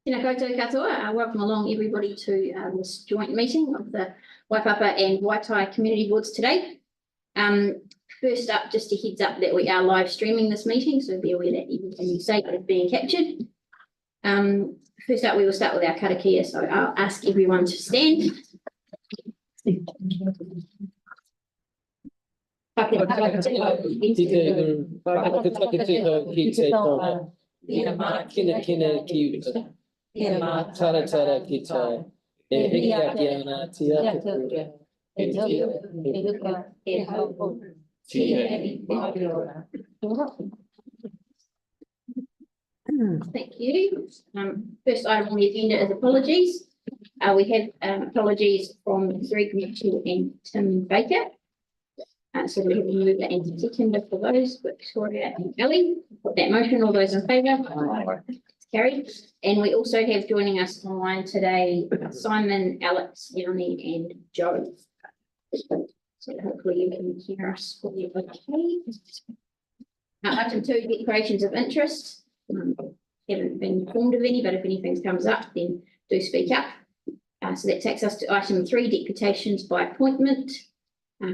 Tēnā koutou katoa. Welcome along everybody to this joint meeting of the Waipapa and Waitai community boards today. First up, just a heads up that we are live streaming this meeting, so be aware that everything you say is being captured. First up, we will start with our karakia, so I'll ask everyone to stand. Tara tara kita kiana tia Thank you. First item on the agenda is apologies. We have apologies from Greg Mitchell and Tim Baker. So we have a mover and seconder for those, Victoria and Ellie. Put that motion, all those in favour? Carried. And we also have joining us online today, Simon, Alex, Yanni, and Joe. So hopefully you can hear us fully okay. Item 2, declarations of interest. Haven't been informed of any, but if anything comes up, then do speak up. So that takes us to item 3, deputations by appointment.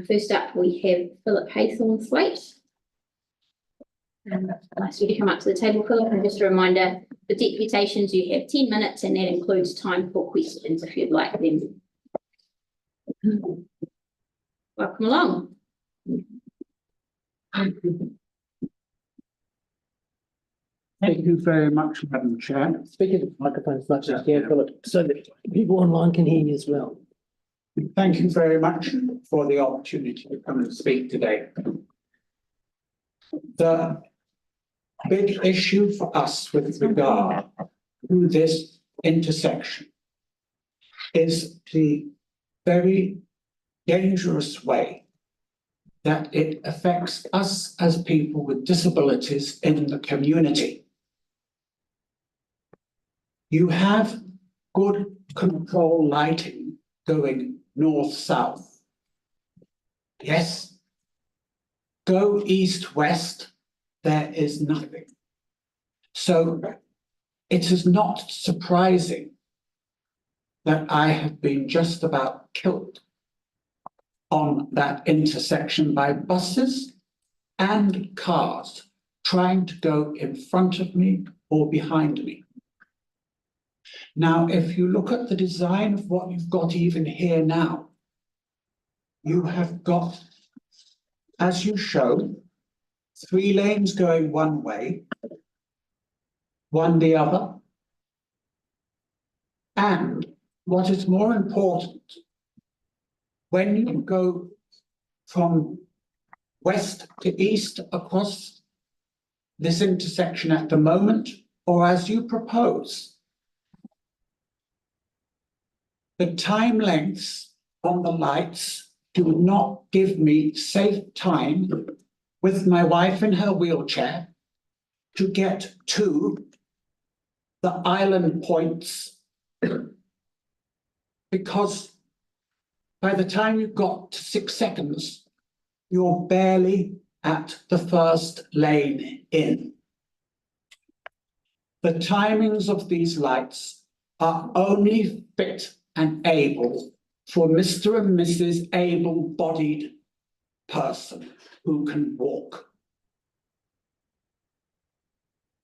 First up, we have Philip Haythornthwaite. I'll ask you to come up to the table, Philip, and just a reminder, for deputations, you have 10 minutes, and that includes time for questions if you'd like them. Welcome along. Thank you very much, Madam Chair. Speak into the microphone as much as you can, Philip, so that people online can hear you as well. Thank you very much for the opportunity to come and speak today. The big issue for us with regard to this intersection is the very dangerous way that it affects us as people with disabilities in the community. You have good control lighting going north-south. Yes. Go east-west, there is nothing. So it is not surprising that I have been just about killed on that intersection by buses and cars trying to go in front of me or behind me. Now, if you look at the design of what you've got even here now, you have got, as you show, 3 lanes going one way, one the other. And what is more important, when you go from west to east across this intersection at the moment, or as you propose, the time lengths on the lights do not give me safe time with my wife in her wheelchair to get to the island points, because by the time you've got to 6 seconds, you're barely at the first lane in. The timings of these lights are only fit and able for Mr. and Mrs. able-bodied person who can walk.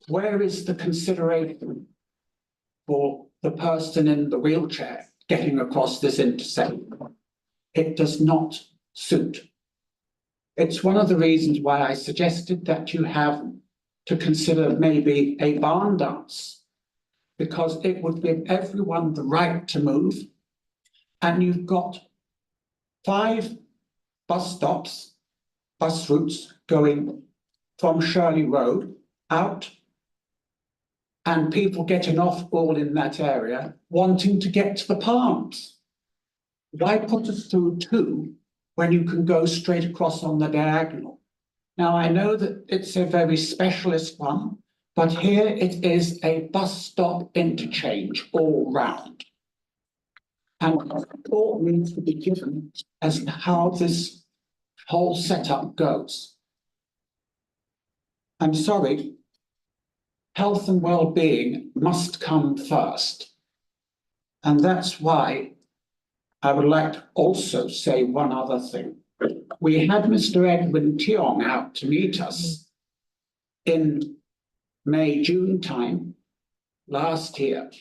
Where is the consideration for the person in the wheelchair getting across this intersection? It does not suit. It's one of the reasons why I suggested that you have to consider maybe a barn dance, because it would give everyone the right to move. And you've got 5 bus stops, bus routes going from Shirley Road out, and people getting off all in that area wanting to get to the Palms. Why put us through 2 when you can go straight across on the diagonal? Now, I know that it's a very specialist one, but here it is a bus stop interchange all round. And thought needs to be given as to how this whole setup goes. I'm sorry, health and well-being must come first. And that's why I would like to also say one other thing. We had Mr. Edwin Tiong out to meet us in May, June time last year.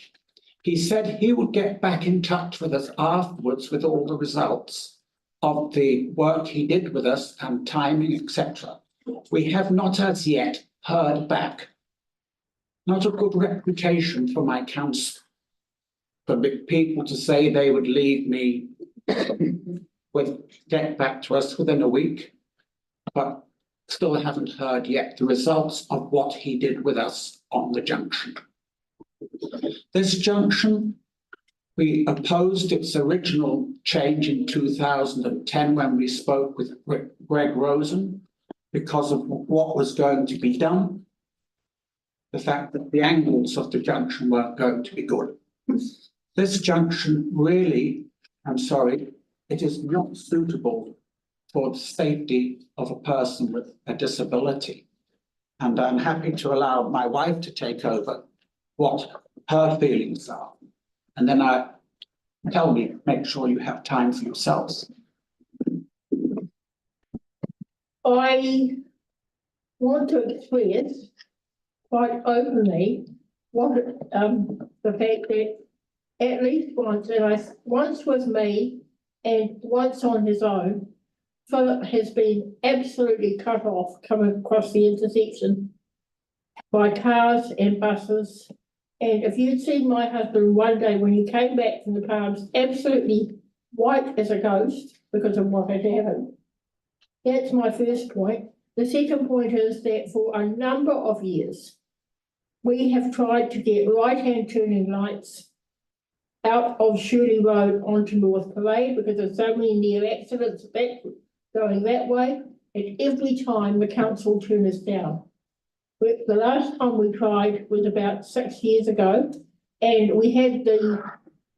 He said he would get back in touch with us afterwards with all the results of the work he did with us and timing, etc. We have not as yet heard back. Not a good reputation for my council, for people to say they would leave me get back to us within a week, but still haven't heard yet the results of what he did with us on the junction. This junction, we opposed its original change in 2010 when we spoke with Greg Rosen because of what was going to be done. The fact that the angles of the junction weren't going to be good. This junction really, I'm sorry, it is not suitable for the safety of a person with a disability. And I'm happy to allow my wife to take over what her feelings are. And then make sure you have time for yourselves. I want to express quite openly what the fact that at least once, once with me and once on his own, Philip has been absolutely cut off coming across the intersection by cars and buses. And if you'd seen my husband one day when he came back from the Palms, absolutely white as a ghost because of what had happened. That's my first point. The second point is that for a number of years, we have tried to get right-hand turning lights out of Shirley Road onto North Parade because there's so many near accidents going that way, and every time the council turned us down. The last time we tried was about 6 years ago, and we had the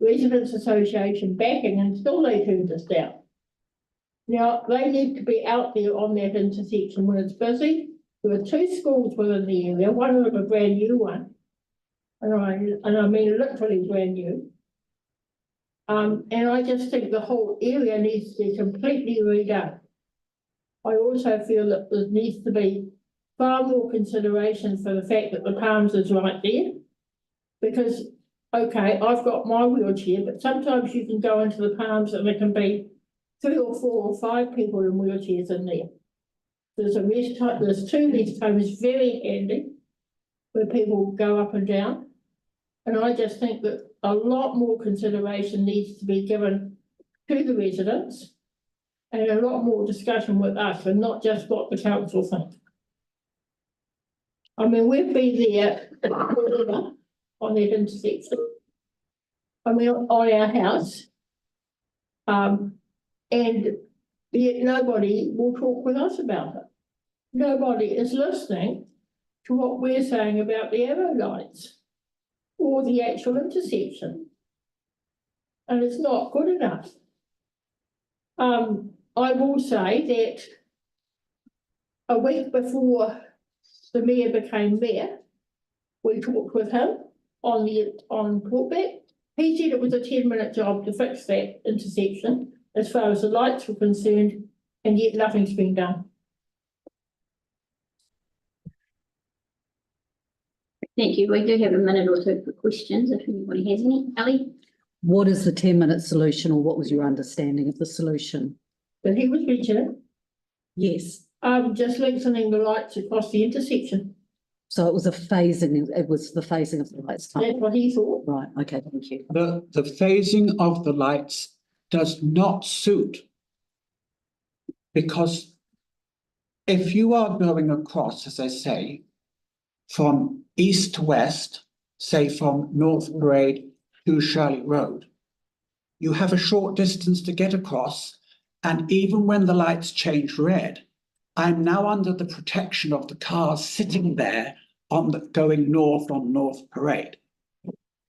Residents Association backing, and still they turned us down. Now, they need to be out there on that intersection when it's busy. There are 2 schools within the area, one of them a brand new one, and I mean literally brand new. And I just think the whole area needs to be completely redone. I also feel that there needs to be far more consideration for the fact that the Palms is right there. Because, okay, I've got my wheelchair, but sometimes you can go into the Palms and there can be 3 or 4 or 5 people in wheelchairs in there. There's 2 rest homes very handy where people go up and down. And I just think that a lot more consideration needs to be given to the residents and a lot more discussion with us and not just what the council thinks. I mean, we've been there on that intersection. I mean, on our house. And yet nobody will talk with us about it. Nobody is listening to what we're saying about the arrow lights or the actual intersection. And it's not good enough. I will say that a week before the mayor became mayor, we talked with him on talkback. He said it was a 10-minute job to fix that intersection as far as the lights were concerned, and yet nothing's been done. Thank you. We do have a minute or 2 for questions if anybody has any. Ali? What is the 10-minute solution, or what was your understanding of the solution? But he was mentioning Yes. just lengthening the lights across the intersection. So it was the phasing of the lights. That's what he thought. Right, okay, thank you. The phasing of the lights does not suit, because if you are going across, as I say, from east to west, say from North Parade to Shirley Road, you have a short distance to get across, and even when the lights change red, I'm now under the protection of the cars sitting there going north on North Parade.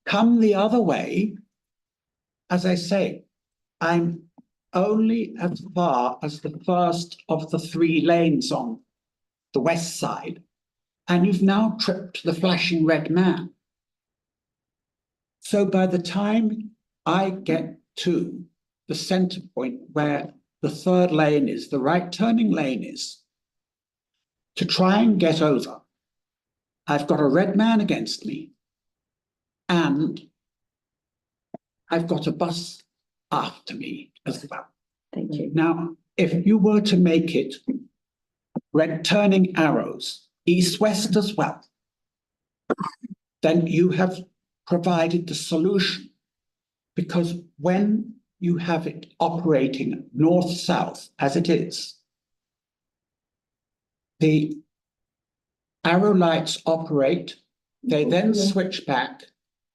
Come the other way, as I say, I'm only as far as the first of the 3 lanes on the west side, and you've now tripped the flashing red man. So by the time I get to the center point where the third lane is, the right turning lane is, to try and get over, I've got a red man against me, and I've got a bus after me as well. Thank you. Now, if you were to make it red turning arrows, east-west as well, then you have provided the solution. Because when you have it operating north-south, as it is, the arrow lights operate, they then switch back,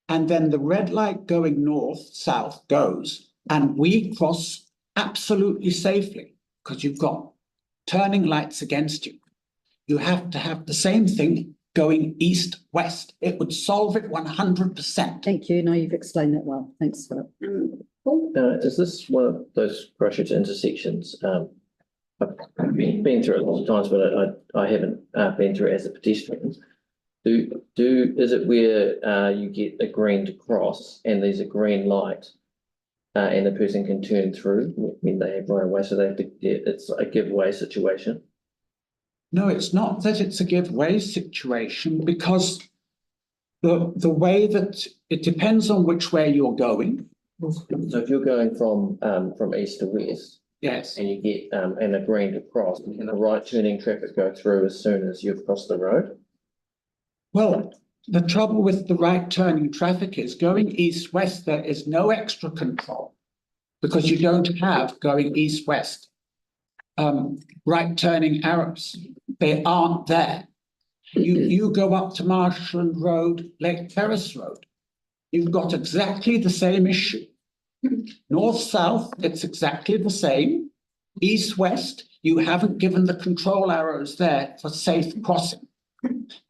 and then the red light going north-south goes, and we cross absolutely safely, because you've got turning lights against you. You have to have the same thing going east-west. It would solve it 100%. Thank you. No, you've explained that well. Thanks, Philip. Paul? Is this one of those crossroads intersections? I've been through it a lot of times, but I haven't been through it as a pedestrian. Is it where you get a green to cross and there's a green light and the person can turn through when they have right away, so they have to it's a giveaway situation? No, it's not that it's a giveaway situation, because the way that it depends on which way you're going. So if you're going from east to west, Yes. and you get and a green to cross, can the right turning traffic go through as soon as you've crossed the road? Well, the trouble with the right turning traffic is going east-west, there is no extra control, because you don't have going east-west right turning arrows. They aren't there. You go up to Marshland Road, Lake Terrace Road, you've got exactly the same issue. North-south, it's exactly the same. East-west, you haven't given the control arrows there for safe crossing.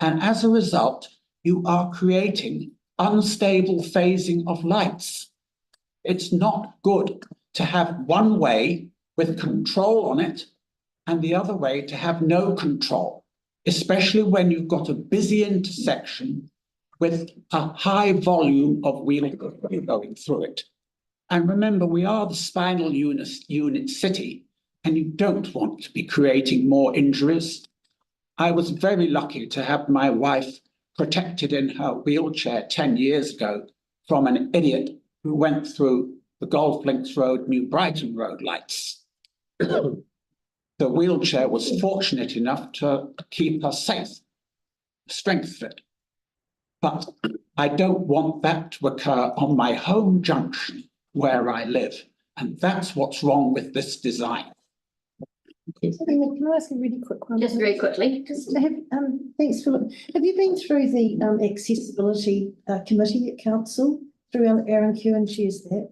And as a result, you are creating unstable phasing of lights. It's not good to have one way with control on it and the other way to have no control, especially when you've got a busy intersection with a high volume of wheeling going through it. And remember, we are the spinal unit city, and you don't want to be creating more injuries. I was very lucky to have my wife protected in her wheelchair 10 years ago from an idiot who went through the Golf Links Road, New Brighton Road lights. The wheelchair was fortunate enough to keep her safe, strength fit. But I don't want that to occur on my home junction where I live. And that's what's wrong with this design. Can I ask a really quick one? Just very quickly. Thanks, Philip. Have you been through the accessibility committee at council through Aaron Kewen chairs that?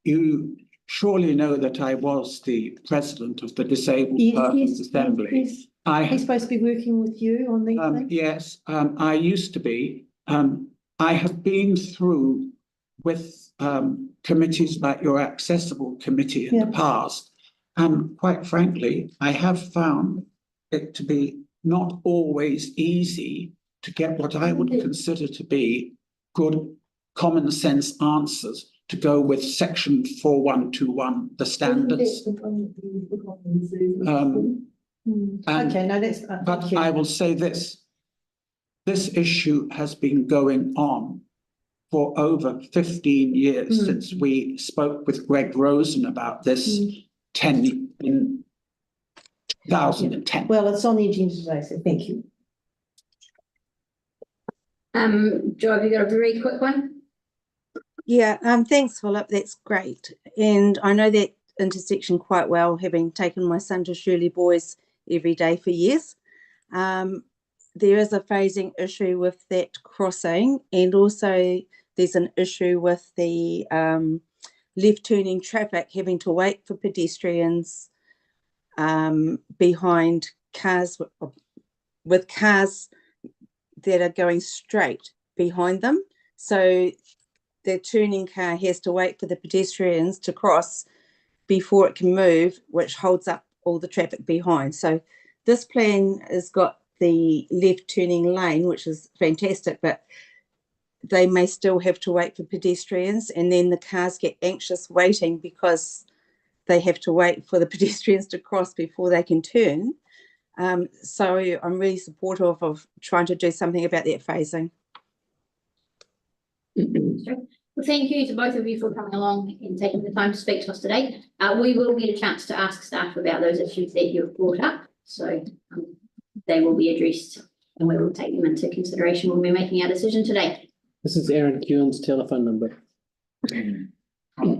You surely know that I was the president of the Disabled Yes, Persons yes, Assembly. yes. He's supposed to be working with you on these things? Yes, I used to be. I have been through with committees like your accessible committee in the past. And quite frankly, I have found it to be not always easy to get what I would consider to be good common sense answers to go with section 4121, the standards. Okay, no, that's. But I will say this issue has been going on for over 15 years since we spoke with Greg Rosen about this in 2010. Well, it's on the agenda today, so thank you. Jo, have you got a very quick one? Yeah, thanks, Philip. That's great. And I know that intersection quite well, having taken my son to Shirley Boys every day for years. There is a phasing issue with that crossing, and also there's an issue with the left turning traffic having to wait for pedestrians behind cars with cars that are going straight behind them. So the turning car has to wait for the pedestrians to cross before it can move, which holds up all the traffic behind. So this plan has got the left turning lane, which is fantastic, but they may still have to wait for pedestrians, and then the cars get anxious waiting because they have to wait for the pedestrians to cross before they can turn. So I'm really supportive of trying to do something about that phasing. Well, thank you to both of you for coming along and taking the time to speak to us today. We will get a chance to ask staff about those issues that you have brought up, so they will be addressed and we will take them into consideration when we're making our decision today. This is Aaron Kewen's telephone number. Aaron. No,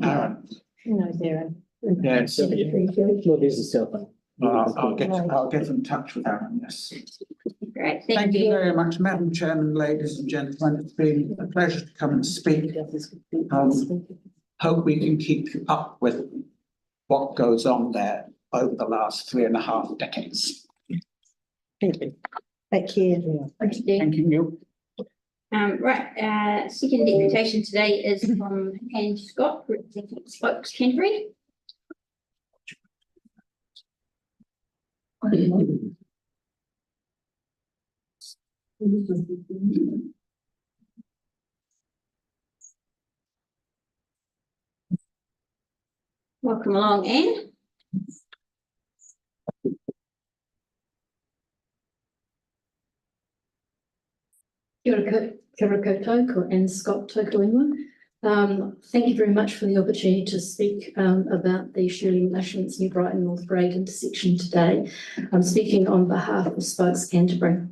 Darren. Yes. Well, there's his telephone. I'll get in touch with Aaron, yes. Great, Thank you very much, Madam Chairman, ladies and gentlemen. It's been a pleasure to come and speak. Hope we can keep you up with what goes on there over the last 3.5 decades. Thank you. Take care. Thank you. Thank you. Right, second deputation today is from Anne Scott, representing Spokes Canterbury. Welcome along, Anne. Kia ora koutou, ko Anne Scott tōku ingoa. Thank you very much for the opportunity to speak about the Shirley Mushlands New Brighton North Parade intersection today. I'm speaking on behalf of Spokes Canterbury.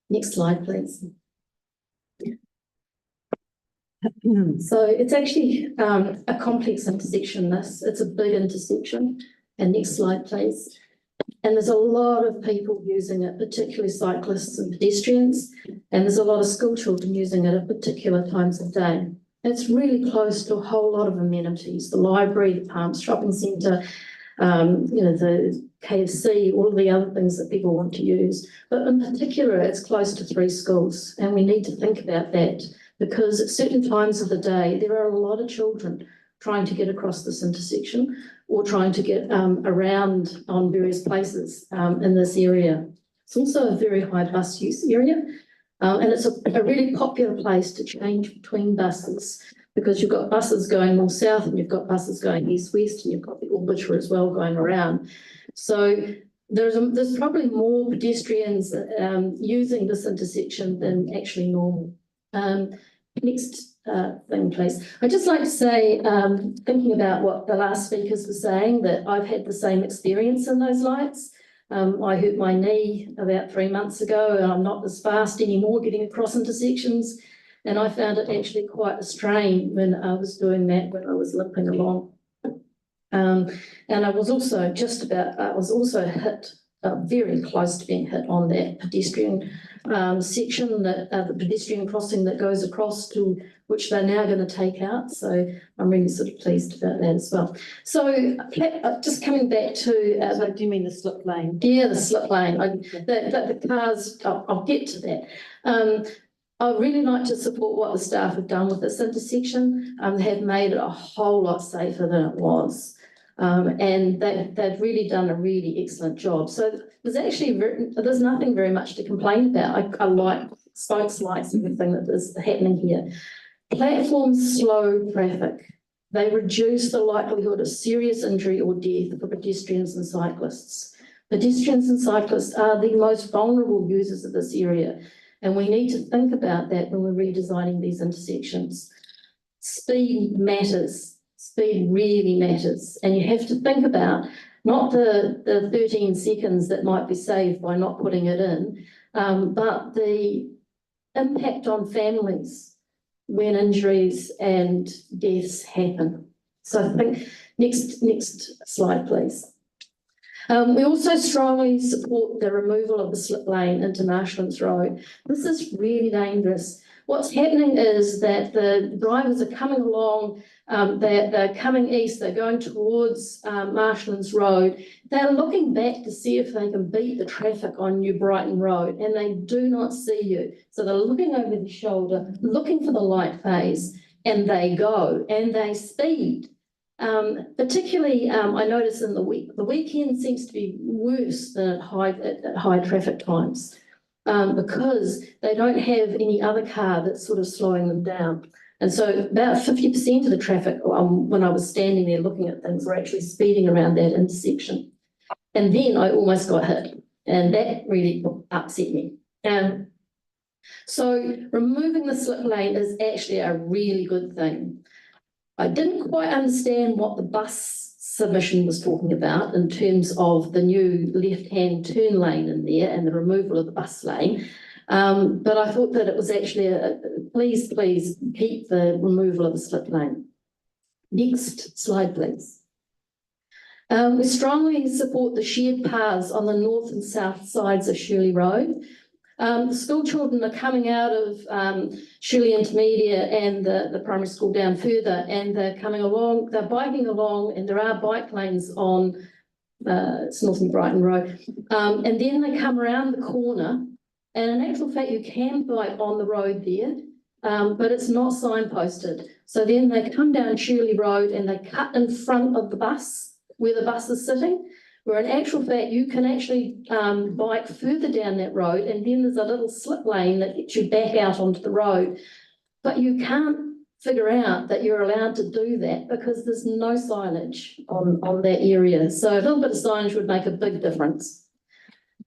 Next slide, please. So it's actually a complex intersection. It's a big intersection. And next slide, please. And there's a lot of people using it, particularly cyclists and pedestrians. And there's a lot of school children using it at particular times of day. It's really close to a whole lot of amenities, the library, the Palms Shopping Centre, the KFC, all of the other things that people want to use. But in particular, it's close to 3 schools. And we need to think about that because at certain times of the day, there are a lot of children trying to get across this intersection or trying to get around on various places in this area. It's also a very high bus use area. And it's a really popular place to change between buses because you've got buses going north south and you've got buses going east west and you've got the orbiter as well going around. So there's probably more pedestrians using this intersection than actually normal. Next thing, please. I'd just like to say, thinking about what the last speakers were saying, that I've had the same experience in those lights. I hurt my knee about 3 months ago and I'm not as fast anymore getting across intersections. And I found it actually quite a strain when I was doing that, when I was limping along. And I was also hit, very close to being hit on that pedestrian section, the pedestrian crossing that goes across to which they're now going to take out. So I'm really sort of pleased about that as well. So just coming back to... So do you mean the slip lane? Yeah, the slip lane. The cars, I'll get to that. I'd really like to support what the staff have done with this intersection. They have made it a whole lot safer than it was. And they've really done a really excellent job. So there's nothing very much to complain about. I like Spokes lights and everything that is happening here. Platforms slow traffic. They reduce the likelihood of serious injury or death for pedestrians and cyclists. Pedestrians and cyclists are the most vulnerable users of this area, and we need to think about that when we're redesigning these intersections. Speed matters. Speed really matters, and you have to think about not the 13 seconds that might be saved by not putting it in, but the impact on families when injuries and deaths happen. So I think next slide, please. We also strongly support the removal of the slip lane into Marshlands Road. This is really dangerous. What's happening is that the drivers are coming along, they're coming east, they're going towards Marshlands Road. They're looking back to see if they can beat the traffic on New Brighton Road, and they do not see you. So they're looking over their shoulder, looking for the light phase, and they go, and they speed. Particularly, I notice in the weekend seems to be worse than at high traffic times. Because they don't have any other car that's sort of slowing them down. And so about 50% of the traffic, when I was standing there looking at things, were actually speeding around that intersection. And then I almost got hit, and that really upset me. So removing the slip lane is actually a really good thing. I didn't quite understand what the bus submission was talking about in terms of the new left-hand turn lane in there and the removal of the bus lane. But I thought that it was actually please keep the removal of the slip lane. Next slide, please. We strongly support the shared paths on the north and south sides of Shirley Road. The school children are coming out of Shirley Intermediate and the primary school down further, and they're coming along, they're biking along, and there are bike lanes on it's Northern Brighton Road. And then they come around the corner, and in actual fact, you can bike on the road there, but it's not signposted. So then they come down Shirley Road and they cut in front of the bus, where the bus is sitting, where in actual fact, you can actually bike further down that road, and then there's a little slip lane that gets you back out onto the road. But you can't figure out that you're allowed to do that because there's no signage on that area. So a little bit of signage would make a big difference,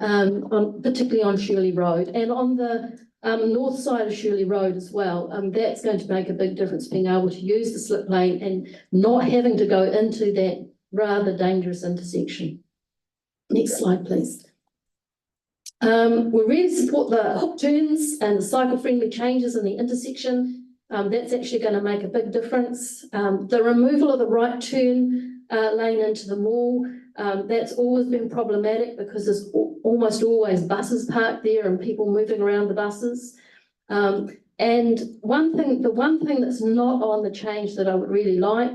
particularly on Shirley Road. And on the north side of Shirley Road as well, that's going to make a big difference, being able to use the slip lane and not having to go into that rather dangerous intersection. Next slide, please. We really support the hook turns and the cycle-friendly changes in the intersection. That's actually going to make a big difference. The removal of the right turn lane into the mall, that's always been problematic because there's almost always buses parked there and people moving around the buses. And the one thing that's not on the change that I would really like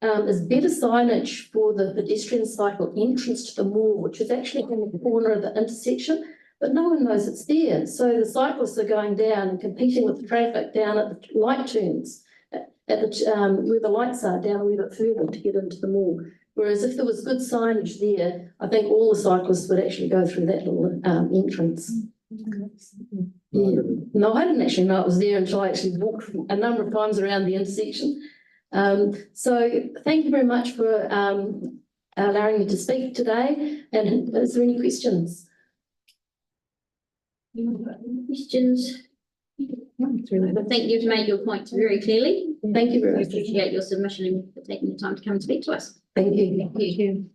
is better signage for the pedestrian cycle entrance to the mall, which is actually in the corner of the intersection, but no one knows it's there. So the cyclists are going down and competing with the traffic down at the light turns, where the lights are, down a wee bit further to get into the mall. Whereas if there was good signage there, I think all the cyclists would actually go through that little entrance. Yeah. No, I didn't actually know it was there until I actually walked a number of times around the intersection. So thank you very much for allowing me to speak today. And is there any questions? Any questions? I think you've made your point very clearly. Thank you very We much. appreciate your submission and for taking the time to come and speak to us. Thank you. Thank you.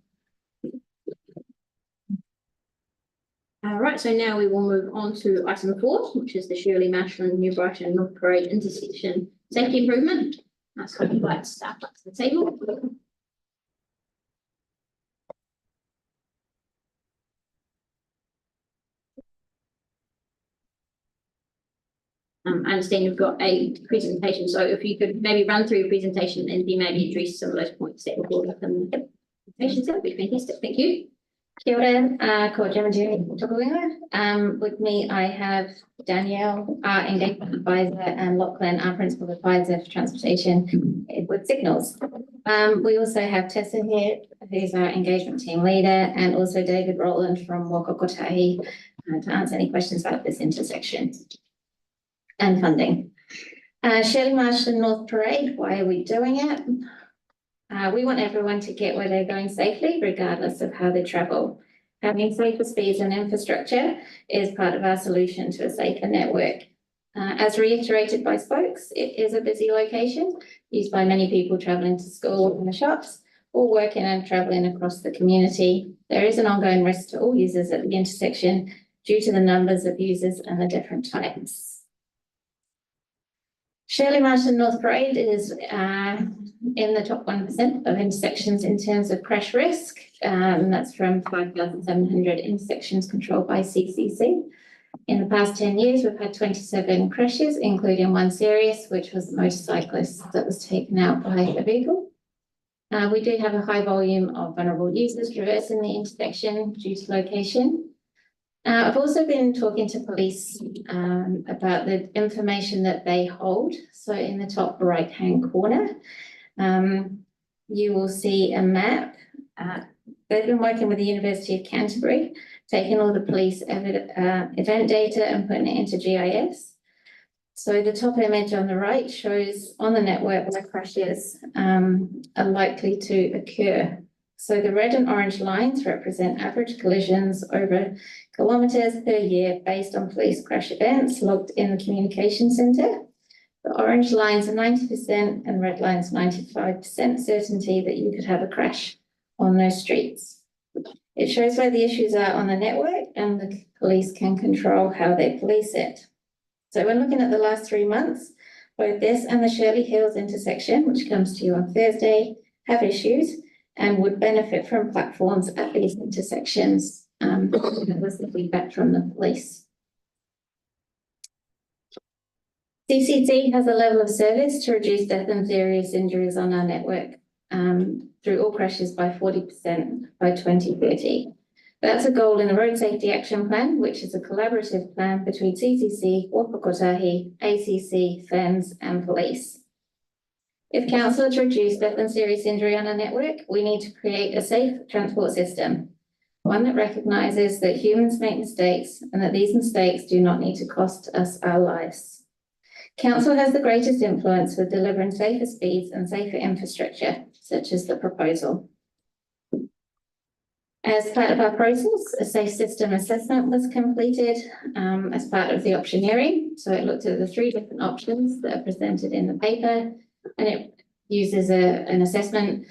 All right, so now we will move on to item 4, which is the Shirley Marshall New Brighton North Parade intersection safety improvement. That's how we like to start up to the table. I understand you've got a presentation, so if you could maybe run through your presentation and then maybe address some of those points that were brought up in the presentations, that would be fantastic. Thank you. Kia ora, ko Jamajiri Tokuinga. With me, I have Danielle, our engagement advisor, and Lachlan, our principal advisor for transportation with Signals. We also have Tessa here, who's our engagement team leader, and also David Rowland from Wakakotahi to answer any questions about this intersection and funding. Shirley Marshall North Parade, why are we doing it? We want everyone to get where they're going safely, regardless of how they travel. Having safer speeds and infrastructure is part of our solution to a safer network. As reiterated by spokes, it is a busy location used by many people travelling to school and the shops, or working and travelling across the community. There is an ongoing risk to all users at the intersection due to the numbers of users and the different types. Shirley Marshall North Parade is in the top 1% of intersections in terms of crash risk. That's from 5,700 intersections controlled by CCC. In the past 10 years, we've had 27 crashes, including one serious, which was a motorcyclist that was taken out by a vehicle. We do have a high volume of vulnerable users traversing the intersection due to location. I've also been talking to police about the information that they hold. So in the top right-hand corner, you will see a map. They've been working with the University of Canterbury, taking all the police event data and putting it into GIS. So the top image on the right shows on the network where crashes are likely to occur. So the red and orange lines represent average collisions over kilometres per year based on police crash events logged in the communication centre. The orange lines are 90% and red lines 95% certainty that you could have a crash on those streets. It shows where the issues are on the network and the police can control how they police it. So when looking at the last 3 months, both this and the Shirley Hills intersection, which comes to you on Thursday, have issues and would benefit from platforms at these intersections. That was the feedback from the police. CCT has a level of service to reduce death and serious injuries on our network through all crashes by 40% by 2030. That's a goal in the Road Safety Action Plan, which is a collaborative plan between CCC, Waipai, ACC, FENS and police. If council are to reduce death and serious injury on our network, we need to create a safe transport system, one that recognises that humans make mistakes and that these mistakes do not need to cost us our lives. Council has the greatest influence with delivering safer speeds and safer infrastructure, such as the proposal. As part of our process, a safe system assessment was completed as part of the optioneering. So it looked at the 3 different options that are presented in the paper, and it uses an assessment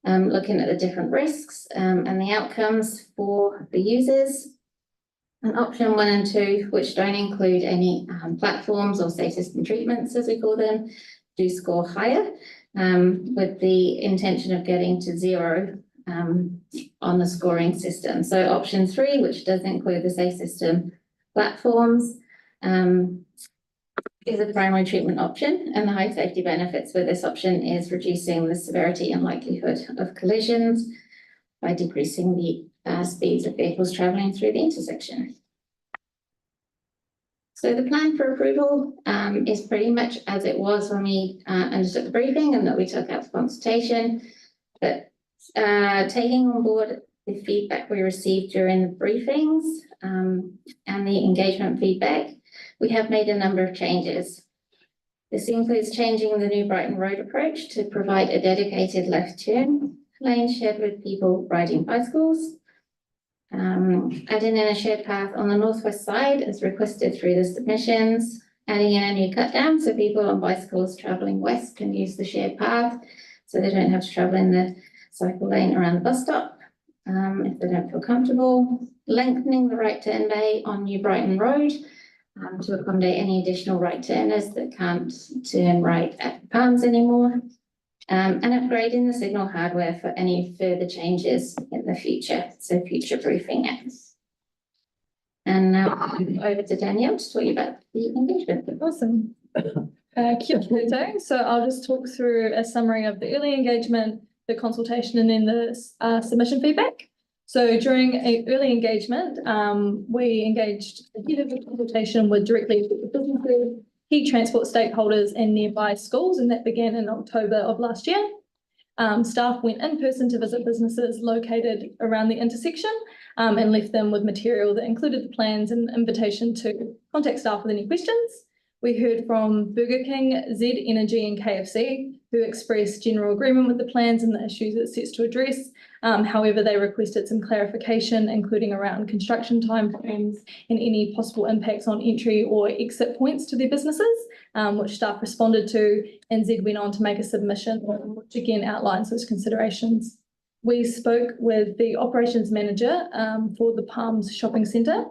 looking at the different risks and the outcomes for the users. And option 1 and 2, which don't include any platforms or safe system treatments, as we call them, do score higher with the intention of getting to 0 on the scoring system. So option 3, which does include the safe system platforms, is a primary treatment option, and the high safety benefits with this option is reducing the severity and likelihood of collisions by decreasing the speeds of vehicles travelling through the intersection. So the plan for approval is pretty much as it was when we undertook the briefing and that we took out for consultation, but taking on board the feedback we received during the briefings and the engagement feedback, we have made a number of changes. This includes changing the New Brighton Road approach to provide a dedicated left turn lane shared with people riding bicycles, adding in a shared path on the northwest side as requested through the submissions, adding in a new cut down so people on bicycles travelling west can use the shared path so they don't have to travel in the cycle lane around the bus stop if they don't feel comfortable, lengthening the right turn bay on New Brighton Road to accommodate any additional right turners that can't turn right at Palms anymore, and upgrading the signal hardware for any further changes in the future, so future proofing it. And now over to Danielle to talk you about the engagement. Awesome. Kia ora. So I'll just talk through a summary of the early engagement, the consultation, and then the submission feedback. So during an early engagement, we engaged ahead of the consultation with directly affected businesses, key transport stakeholders and nearby schools, and that began in October of last year. Staff went in person to visit businesses located around the intersection and left them with material that included the plans and invitation to contact staff with any questions. We heard from Burger King, Z Energy and KFC, who expressed general agreement with the plans and the issues it sets to address. However, they requested some clarification, including around construction timeframes and any possible impacts on entry or exit points to their businesses, which staff responded to, and Z went on to make a submission, which again outlines those considerations. We spoke with the operations manager for the Palms Shopping Centre,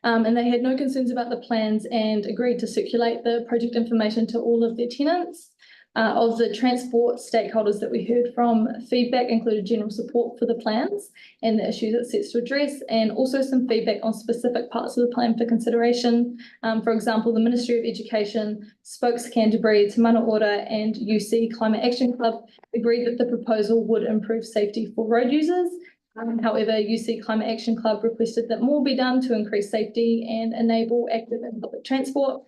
and they had no concerns about the plans and agreed to circulate the project information to all of their tenants. Of the transport stakeholders that we heard from, feedback included general support for the plans and the issues it sets to address, and also some feedback on specific parts of the plan for consideration. For example, the Ministry of Education, Spokes Canterbury, Te Mana Ora and UC Climate Action Club agreed that the proposal would improve safety for road users. However, UC Climate Action Club requested that more be done to increase safety and enable active and public transport.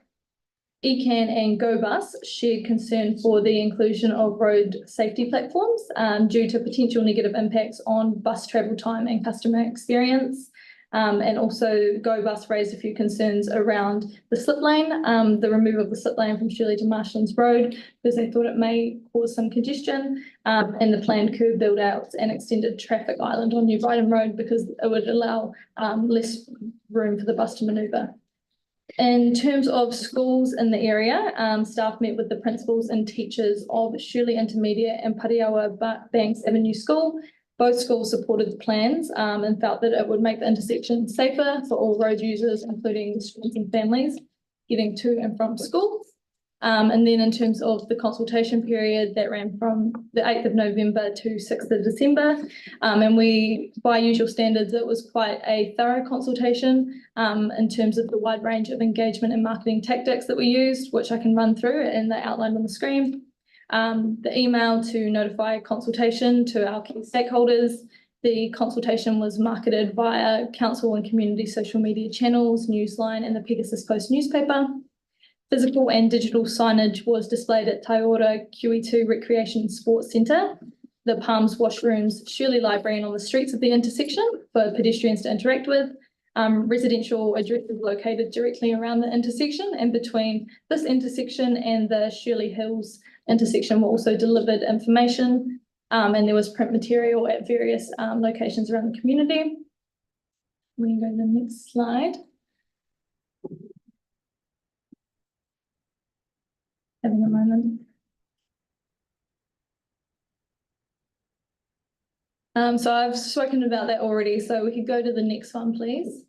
ECAN and GoBus shared concern for the inclusion of road safety platforms due to potential negative impacts on bus travel time and customer experience. And also GoBus raised a few concerns around the slip lane, the removal of the slip lane from Shirley to Marshlands Road, because they thought it may cause some congestion, and the planned curb build outs and extended traffic island on New Brighton Road because it would allow less room for the bus to manoeuvre. In terms of schools in the area, staff met with the principals and teachers of Shirley Intermediate and Pariawa Banks Avenue School. Both schools supported the plans and felt that it would make the intersection safer for all road users, including students and families getting to and from school. And then in terms of the consultation period, that ran from the 8th of November to 6th of December. And we, by usual standards, it was quite a thorough consultation in terms of the wide range of engagement and marketing tactics that we used, which I can run through and they're outlined on the screen. The email to notify consultation to our key stakeholders. The consultation was marketed via council and community social media channels, Newsline and the Pegasus Post newspaper. Physical and digital signage was displayed at Taiora QE2 Recreation and Sports Centre, the Palms washrooms, Shirley Library and on the streets of the intersection for pedestrians to interact with. Residential addresses located directly around the intersection, and between this intersection and the Shirley Hills intersection were also delivered information, and there was print material at various locations around the community. We can go to the next slide. Having a moment. So I've spoken about that already, so we could go to the next one, please.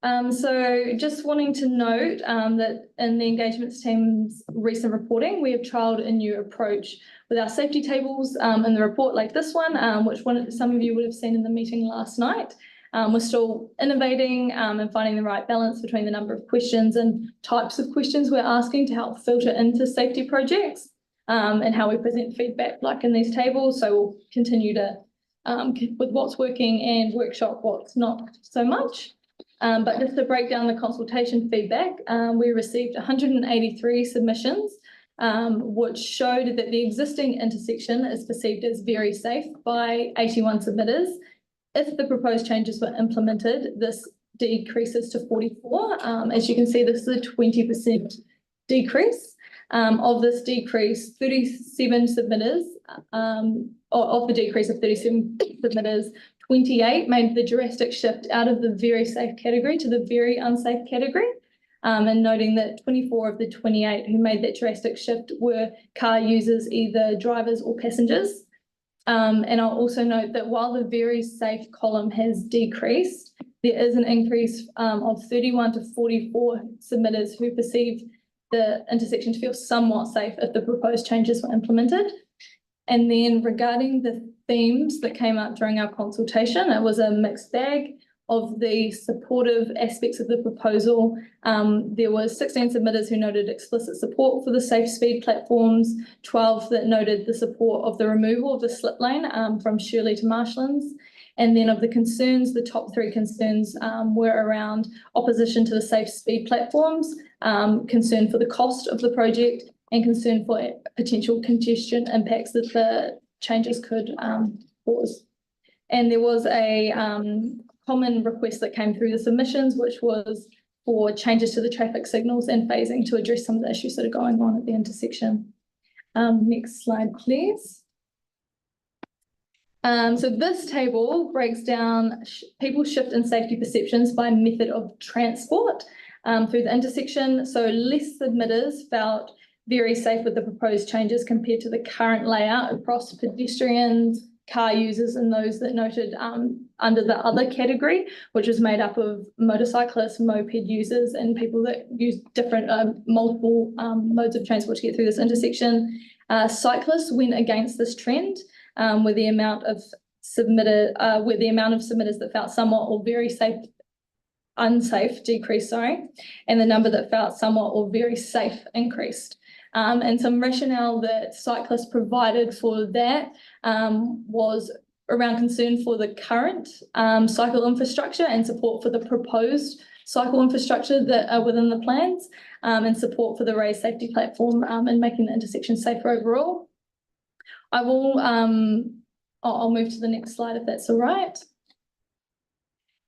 So just wanting to note that in the engagements team's recent reporting, we have trialled a new approach with our safety tables in the report like this one, which some of you would have seen in the meeting last night. We're still innovating and finding the right balance between the number of questions and types of questions we're asking to help filter into safety projects and how we present feedback like in these tables. So we'll continue to, with what's working and workshop what's not so much. But just to break down the consultation feedback, we received 183 submissions, which showed that the existing intersection is perceived as very safe by 81 submitters. If the proposed changes were implemented, this decreases to 44. As you can see, this is a 20% decrease. Of this decrease, 37 submitters, of the decrease of 37 submitters, 28 made the drastic shift out of the very safe category to the very unsafe category. And noting that 24 of the 28 who made that drastic shift were car users, either drivers or passengers. And I'll also note that while the very safe column has decreased, there is an increase of 31 to 44 submitters who perceived the intersection to feel somewhat safe if the proposed changes were implemented. And then regarding the themes that came up during our consultation, it was a mixed bag of the supportive aspects of the proposal. There was 16 submitters who noted explicit support for the safe speed platforms, 12 that noted the support of the removal of the slip lane from Shirley to Marshlands. And then of the concerns, the top 3 concerns were around opposition to the safe speed platforms, concern for the cost of the project, and concern for potential congestion impacts that the changes could cause. And there was a common request that came through the submissions, which was for changes to the traffic signals and phasing to address some of the issues that are going on at the intersection. Next slide, please. So this table breaks down people's shift in safety perceptions by method of transport through the intersection. So less submitters felt very safe with the proposed changes compared to the current layout across pedestrians, car users, and those that noted under the other category, which is made up of motorcyclists, moped users, and people that use different multiple modes of transport to get through this intersection. Cyclists went against this trend, with the amount of submitters that felt somewhat or very unsafe decreased, and the number that felt somewhat or very safe increased. And some rationale that cyclists provided for that was around concern for the current cycle infrastructure and support for the proposed cycle infrastructure that are within the plans, and support for the raised safety platform, and making the intersection safer overall. I will, I'll move to the next slide if that's all right.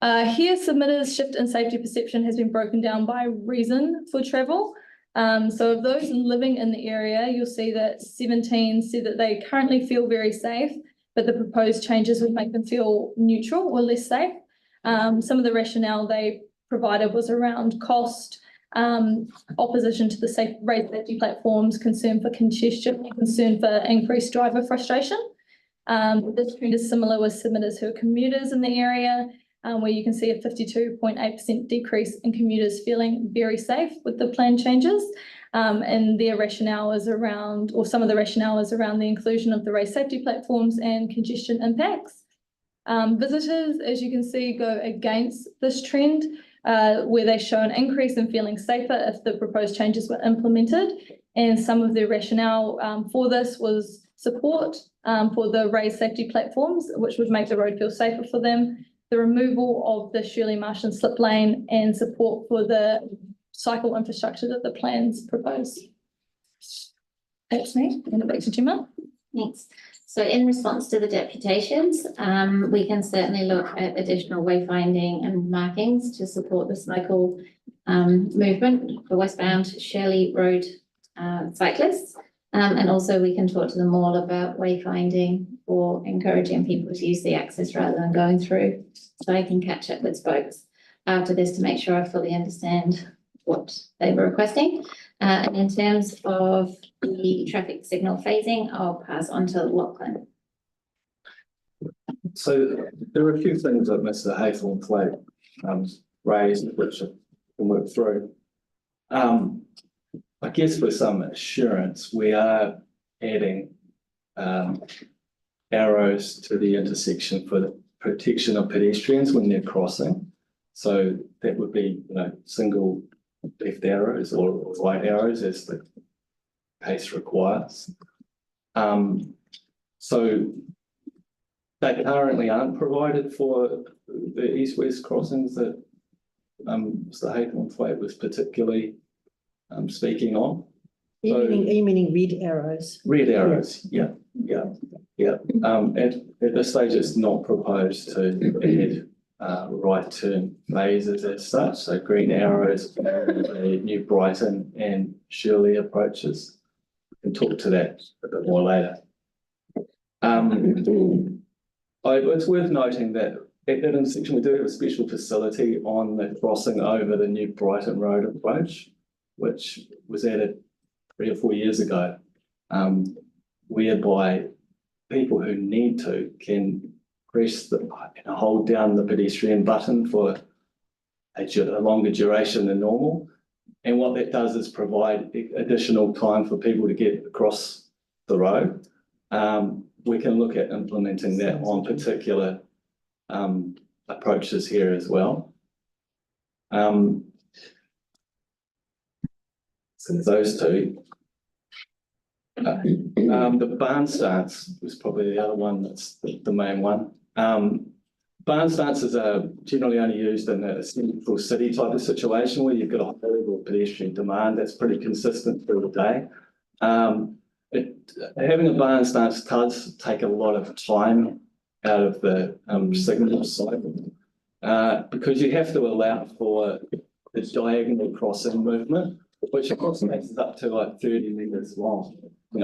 Here, submitters' shift in safety perception has been broken down by reason for travel. So of those living in the area, you'll see that 17 said that they currently feel very safe, but the proposed changes would make them feel neutral or less safe. Some of the rationale they provided was around cost, opposition to the raised safety platforms, concern for congestion, and concern for increased driver frustration. This trend is similar with submitters who are commuters in the area, where you can see a 52.8% decrease in commuters feeling very safe with the plan changes. And their rationale is around, or some of the rationale is around the inclusion of the raised safety platforms and congestion impacts. Visitors, as you can see, go against this trend, where they show an increase in feeling safer if the proposed changes were implemented. And some of the rationale for this was support for the raised safety platforms, which would make the road feel safer for them, the removal of the Shirley Marsh slip lane, and support for the cycle infrastructure that the plans propose. That's me. And back to Gemma. Thanks. So in response to the deputations, we can certainly look at additional wayfinding and markings to support the cycle movement for westbound Shirley Road cyclists. And also we can talk to them all about wayfinding or encouraging people to use the access rather than going through. So I can catch up with folks after this to make sure I fully understand what they were requesting. And in terms of the traffic signal phasing, I'll pass on to Lachlan. So there are a few things that Mr. Haythornthwaite raised, which I can work through. I guess with some assurance, we are adding arrows to the intersection for the protection of pedestrians when they're crossing. So that would be, single left arrows or right arrows as the case requires. So they currently aren't provided for the east-west crossings that Mr. Haythornthwaite was particularly speaking on. Are you meaning red arrows? Red arrows, yeah. At this stage, it's not proposed to add right turn phases as such. So green arrows, the New Brighton and Shirley approaches. We can talk to that a bit more later. It's worth noting that at that intersection, we do have a special facility on the crossing over the New Brighton Road approach, which was added 3 or 4 years ago, whereby people who need to can press hold down the pedestrian button for a longer duration than normal. And what that does is provide additional time for people to get across the road. We can look at implementing that on particular approaches here as well. So those two. The barn stance was probably the other one that's the main one. Barn stances are generally only used in a central city type of situation where you've got a high level of pedestrian demand that's pretty consistent through the day. Having a barn stance does take a lot of time out of the signal cycle because you have to allow for the diagonal crossing movement, which approximates up to like 30 meters long.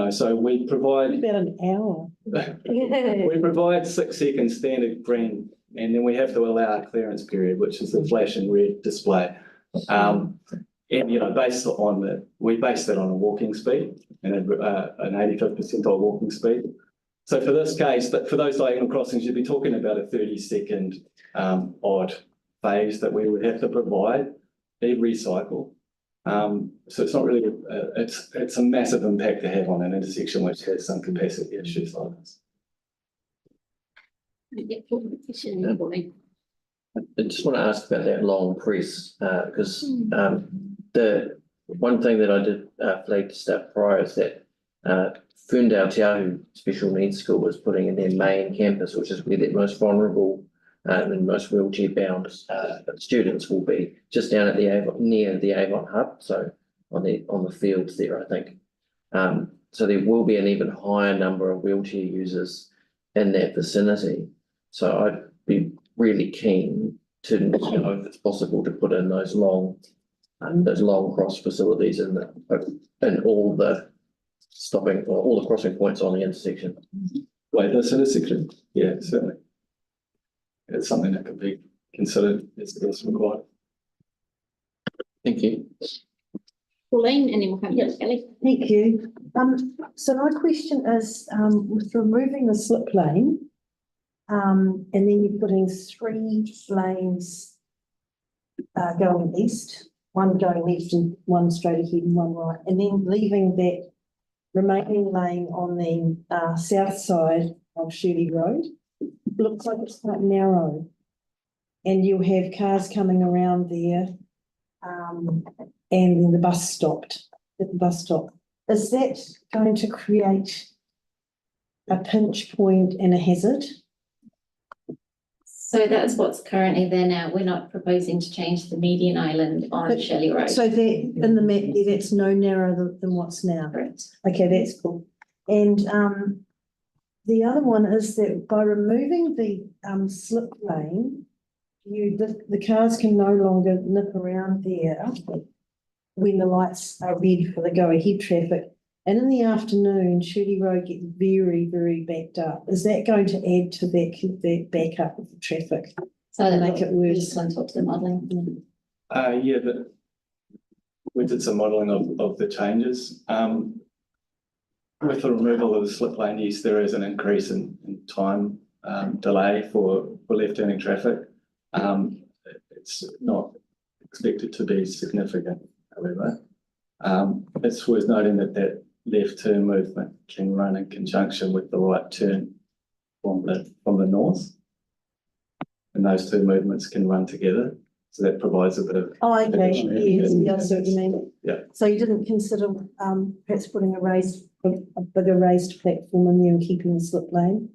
So we provide about an hour. we provide 6 second standard green, and then we have to allow a clearance period, which is the flashing red display. And based on we based it on a walking speed and an 85th percentile walking speed. So for this case, for those diagonal crossings, you'd be talking about a 30-second odd phase that we would have to provide every cycle. So it's not really it's a massive impact to have on an intersection which has some capacity issues like this. I just want to ask about that long press because the one thing that I did flag to start prior is that Ferndale Te Ahu Special Needs School was putting in their main campus, which is where that most vulnerable And most wheelchair bound, students will be just down at the Avon, near the Avon hub, so on the fields there, I think. So there will be an even higher number of wheelchair users in that vicinity. So I'd be really keen to know if it's possible to put in those long cross facilities in all the stopping or all the crossing points on the intersection. Wait, this intersection? Yeah, certainly. It's something that could be considered as required. Thank you. Pauline, and then we'll come to Kelly. Thank you. So my question is, with removing the slip lane, and then you're putting 3 lanes going east, one going left and one straight ahead and one right, and then leaving that remaining lane on the south side of Shirley Road. Looks like it's quite narrow. And you'll have cars coming around there, and then the bus stopped at the bus stop. Is that going to create a pinch point and a hazard? So that's what's currently there now. We're not proposing to change the median island on Shelley Road. So that in the map there, that's no narrower than what's now. Correct. Okay, that's cool. And the other one is that by removing the slip lane, the cars can no longer nip around there when the lights are red for the go-ahead traffic. And in the afternoon, Shirley Road gets very, very backed up. Is that going to add to that backup of the traffic? So that make it worse? On top of the modelling. Yeah, we did some modelling of the changes. With the removal of the slip lane, yes, there is an increase in time delay for left-turning traffic. It's not expected to be significant, however. It's worth noting that left turn movement can run in conjunction with the right turn from the north. And those two movements can run together. So that provides a bit of. Oh, okay, yes, I see what you mean. Yeah. So you didn't consider perhaps putting a bigger raised platform in there and keeping the slip lane?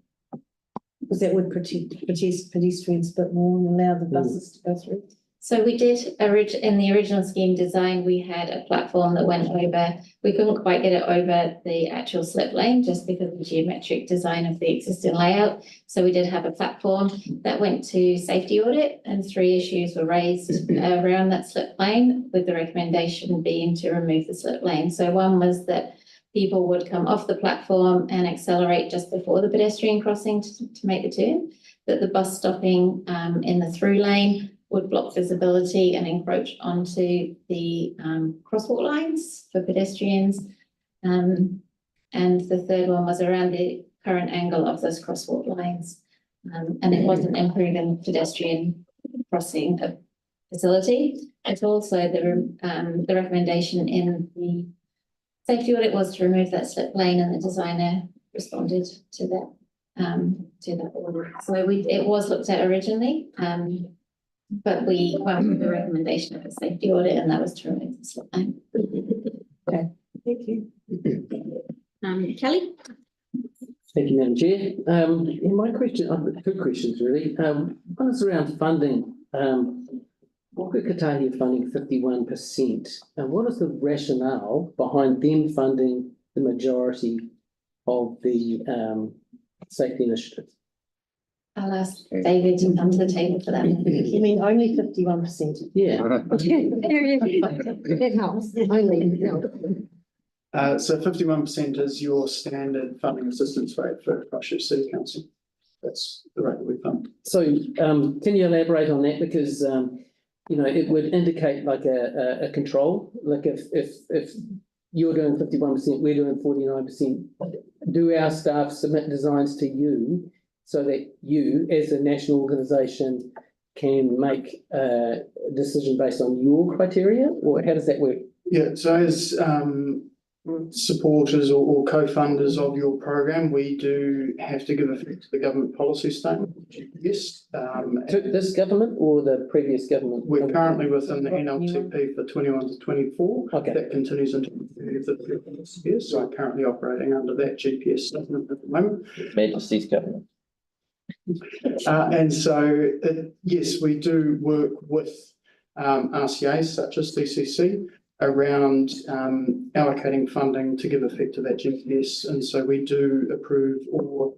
Because that would protect pedestrians a bit more and allow the buses to go through. So we did, in the original scheme design, we had a platform that went over, we couldn't quite get it over the actual slip lane just because of the geometric design of the existing layout. So we did have a platform that went to safety audit and 3 issues were raised around that slip lane, with the recommendation being to remove the slip lane. So one was that people would come off the platform and accelerate just before the pedestrian crossing to make the turn, that the bus stopping in the through lane would block visibility and encroach onto the crosswalk lines for pedestrians. And the third one was around the current angle of those crosswalk lines. And it wasn't improving pedestrian crossing facility. It's also the recommendation in the safety audit was to remove that slip lane, and the designer responded to that order. So it was looked at originally, but we went with the recommendation of the safety audit, and that was to remove the slip lane. Okay, thank you. Kelly? Thank you, Madam Chair. In my question, I've got 2 questions really. One is around funding. Waka Kotahi funding 51%. And what is the rationale behind them funding the majority of the safety initiatives? I'll ask David to come to the table for that. You mean only 51%? Yeah. That helps, only. So 51% is your standard funding assistance rate for Christchurch City Council. That's the rate that we fund. So can you elaborate on that? Because it would indicate like a control. Like if you're doing 51%, we're doing 49%. Do our staff submit designs to you so that you, as a national organisation, can make a decision based on your criteria, or how does that work? Yeah, so as supporters or co-funders of your program, we do have to give effect to the government policy statement. Yes. To this government or the previous government? We're currently within the NLTP for 21 to 24. Okay. That continues until the previous year. So I'm currently operating under that GPS statement at the moment. Majesty's government. And so, yes, we do work with RCAs such as DCC around allocating funding to give effect to that GPS. And so we do approve or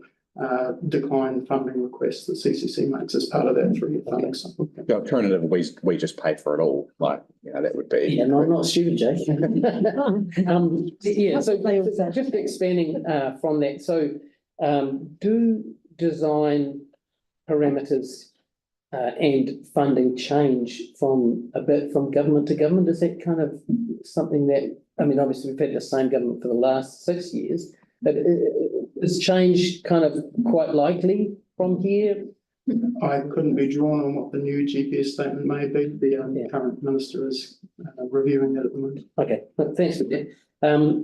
decline funding requests that CCC makes as part of that 3-year funding cycle. The alternative, we just pay for it all, like, you know, that would be. Yeah, no, I'm not stupid, Jake. Yeah, so just expanding from that, so do design parameters and funding change from a bit from government to government? Is that kind of something that, I mean, obviously we've had the same government for the last 6 years, but is change kind of quite likely from here? I couldn't be drawn on what the new GPS statement may be. The current minister is reviewing it at the moment. Okay, thanks for that.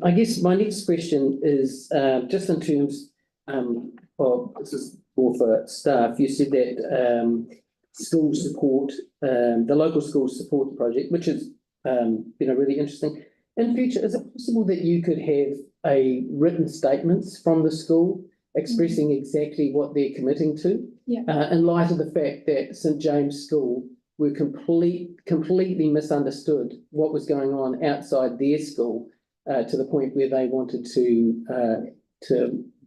I guess my next question is just in terms, well, this is more for staff. You said that school support, the local school support project, which is really interesting. In future, is it possible that you could have a written statements from the school expressing exactly what they're committing to? Yeah. In light of the fact that St James School were completely misunderstood what was going on outside their school to the point where they wanted to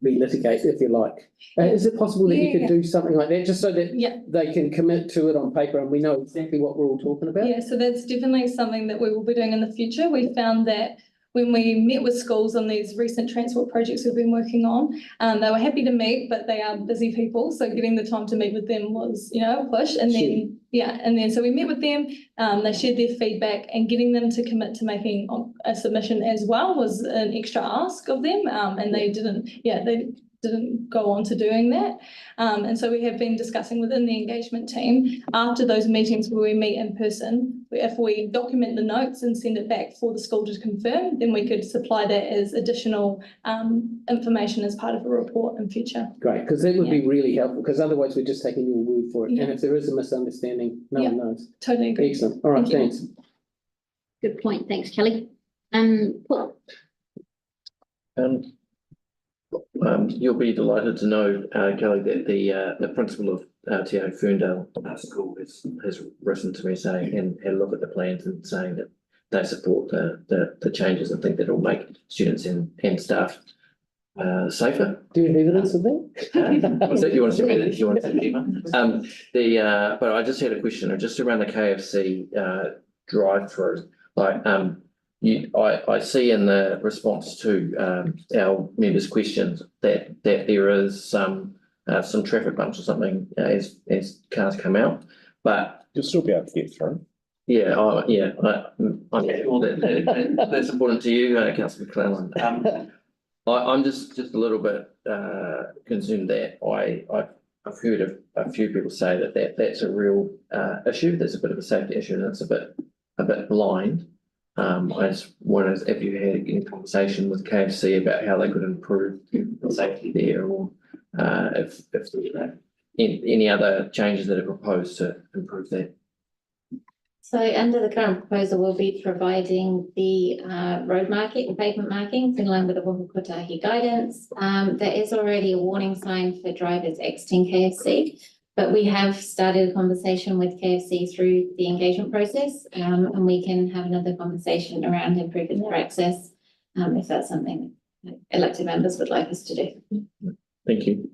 relitigate, if you like. Is it possible that you could do something like that, just so that they can commit to it on paper and we know exactly what we're all talking about? Yeah, so that's definitely something that we will be doing in the future. We found that when we met with schools on these recent transport projects we've been working on, they were happy to meet, but they are busy people. So getting the time to meet with them was, a push. And then, so we met with them, they shared their feedback, and getting them to commit to making a submission as well was an extra ask of them. And they didn't go on to doing that. And so we have been discussing within the engagement team after those meetings where we meet in person, if we document the notes and send it back for the school to confirm, then we could supply that as additional information as part of a report in future. Great, because that would be really helpful, because otherwise we're just taking your word for it. And if there is a misunderstanding, no one knows. Totally agree. Excellent. All right, thanks. Good point. Thanks, Kelly. Paul. You'll be delighted to know, Kelly, that the principal of Te Ao Ferndale School has written to me saying, and had a look at the plans and saying that they support the changes and think that it'll make students and staff safer. Do you have evidence of that? Was that you want to see that? You want to see that? But I just had a question just around the KFC drive-through. Like, I see in the response to our members' questions that there is some traffic bumps or something as cars come out, but you'll still be able to get through. Yeah, I'm sure that's important to you, Councillor McClellan. I'm just a little bit concerned that I've heard a few people say that's a real issue. There's a bit of a safety issue, and it's a bit blind. I just wondered if you had any conversation with KFC about how they could improve the safety there, or if there's any other changes that are proposed to improve that. So under the current proposal, we'll be providing the road marking, pavement markings in line with the Wahukutahi guidance. There is already a warning sign for drivers exiting KFC. But we have started a conversation with KFC through the engagement process, and we can have another conversation around improving their access, if that's something that elected members would like us to do. Thank you.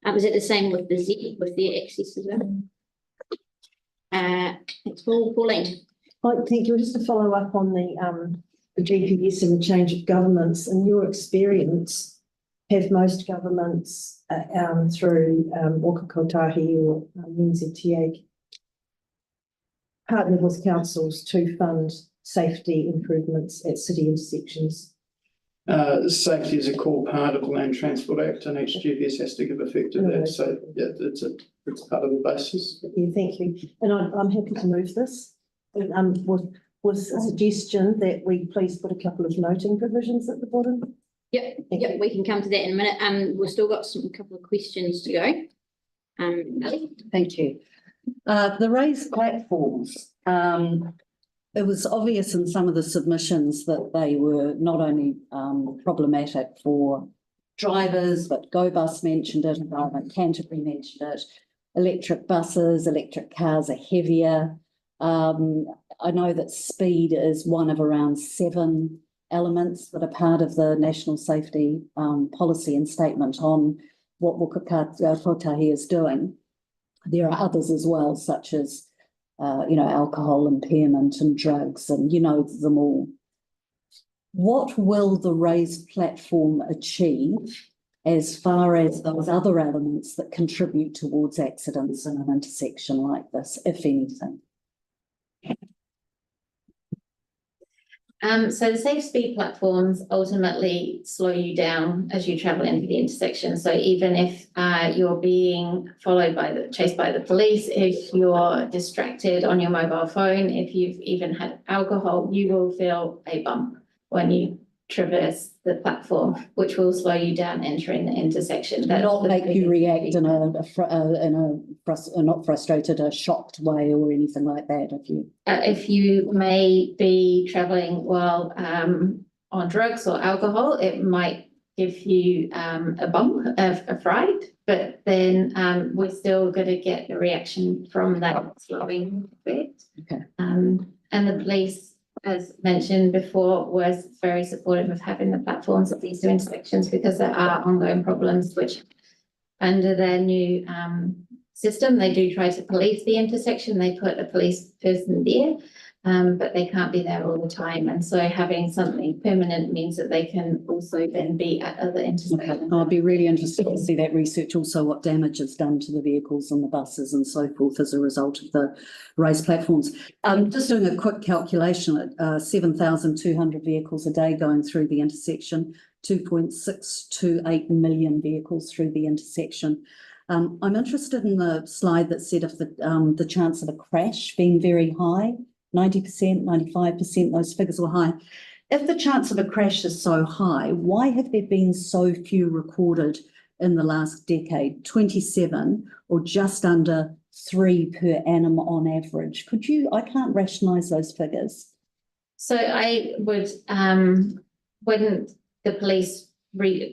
Was it the same with the Z, with their access as well? It's Pauline. Thank you. Just to follow up on the GPS and the change of governments, in your experience, have most governments through Waka Kotahi or NZTA partnered with councils to fund safety improvements at city intersections? Safety is a core part of the Land Transport Act, and each GPS has to give effect to that. So yeah, it's part of the basis. Yeah, thank you. And I'm happy to move this. With a suggestion that we please put a couple of noting provisions at the bottom. Yep, we can come to that in a minute. We've still got a couple of questions to go. Ali? Thank you. The raised platforms, it was obvious in some of the submissions that they were not only problematic for drivers, but Go Bus mentioned it, Environment Canterbury mentioned it. Electric buses, electric cars are heavier. I know that speed is one of around 7 elements that are part of the National Safety Policy and Statement on what Kotahi is doing. There are others as well, such as, alcohol impairment and drugs, and you know them all. What will the raised platform achieve as far as those other elements that contribute towards accidents in an intersection like this, if anything? So the safe speed platforms ultimately slow you down as you travel into the intersection. So even if you're being chased by the police, if you're distracted on your mobile phone, if you've even had alcohol, you will feel a bump when you traverse the platform, which will slow you down entering the intersection. That not make you react in a not frustrated, a shocked way or anything like that. If you may be traveling while on drugs or alcohol, it might give you a bump, a fright, but then we're still going to get a reaction from that slowing effect. Okay. And the police, as mentioned before, was very supportive of having the platforms at these two intersections because there are ongoing problems which, under their new system, they do try to police the intersection. They put a police person there, but they can't be there all the time. And so having something permanent means that they can also then be at other intersections. Okay. I'd be really interested to see that research, also what damage is done to the vehicles and the buses and so forth as a result of the raised platforms. Just doing a quick calculation, 7,200 vehicles a day going through the intersection, 2.628 million vehicles through the intersection. I'm interested in the slide that said if the chance of a crash being very high, 90%, 95%, those figures were high. If the chance of a crash is so high, why have there been so few recorded in the last decade? 27 or just under 3 per annum on average. I can't rationalise those figures. So I would, when the police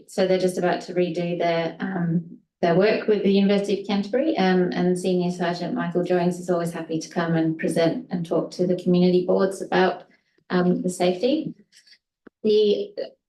so they're just about to redo their work with the University of Canterbury, and Senior Sergeant Michael Jones is always happy to come and present and talk to the community boards about the safety.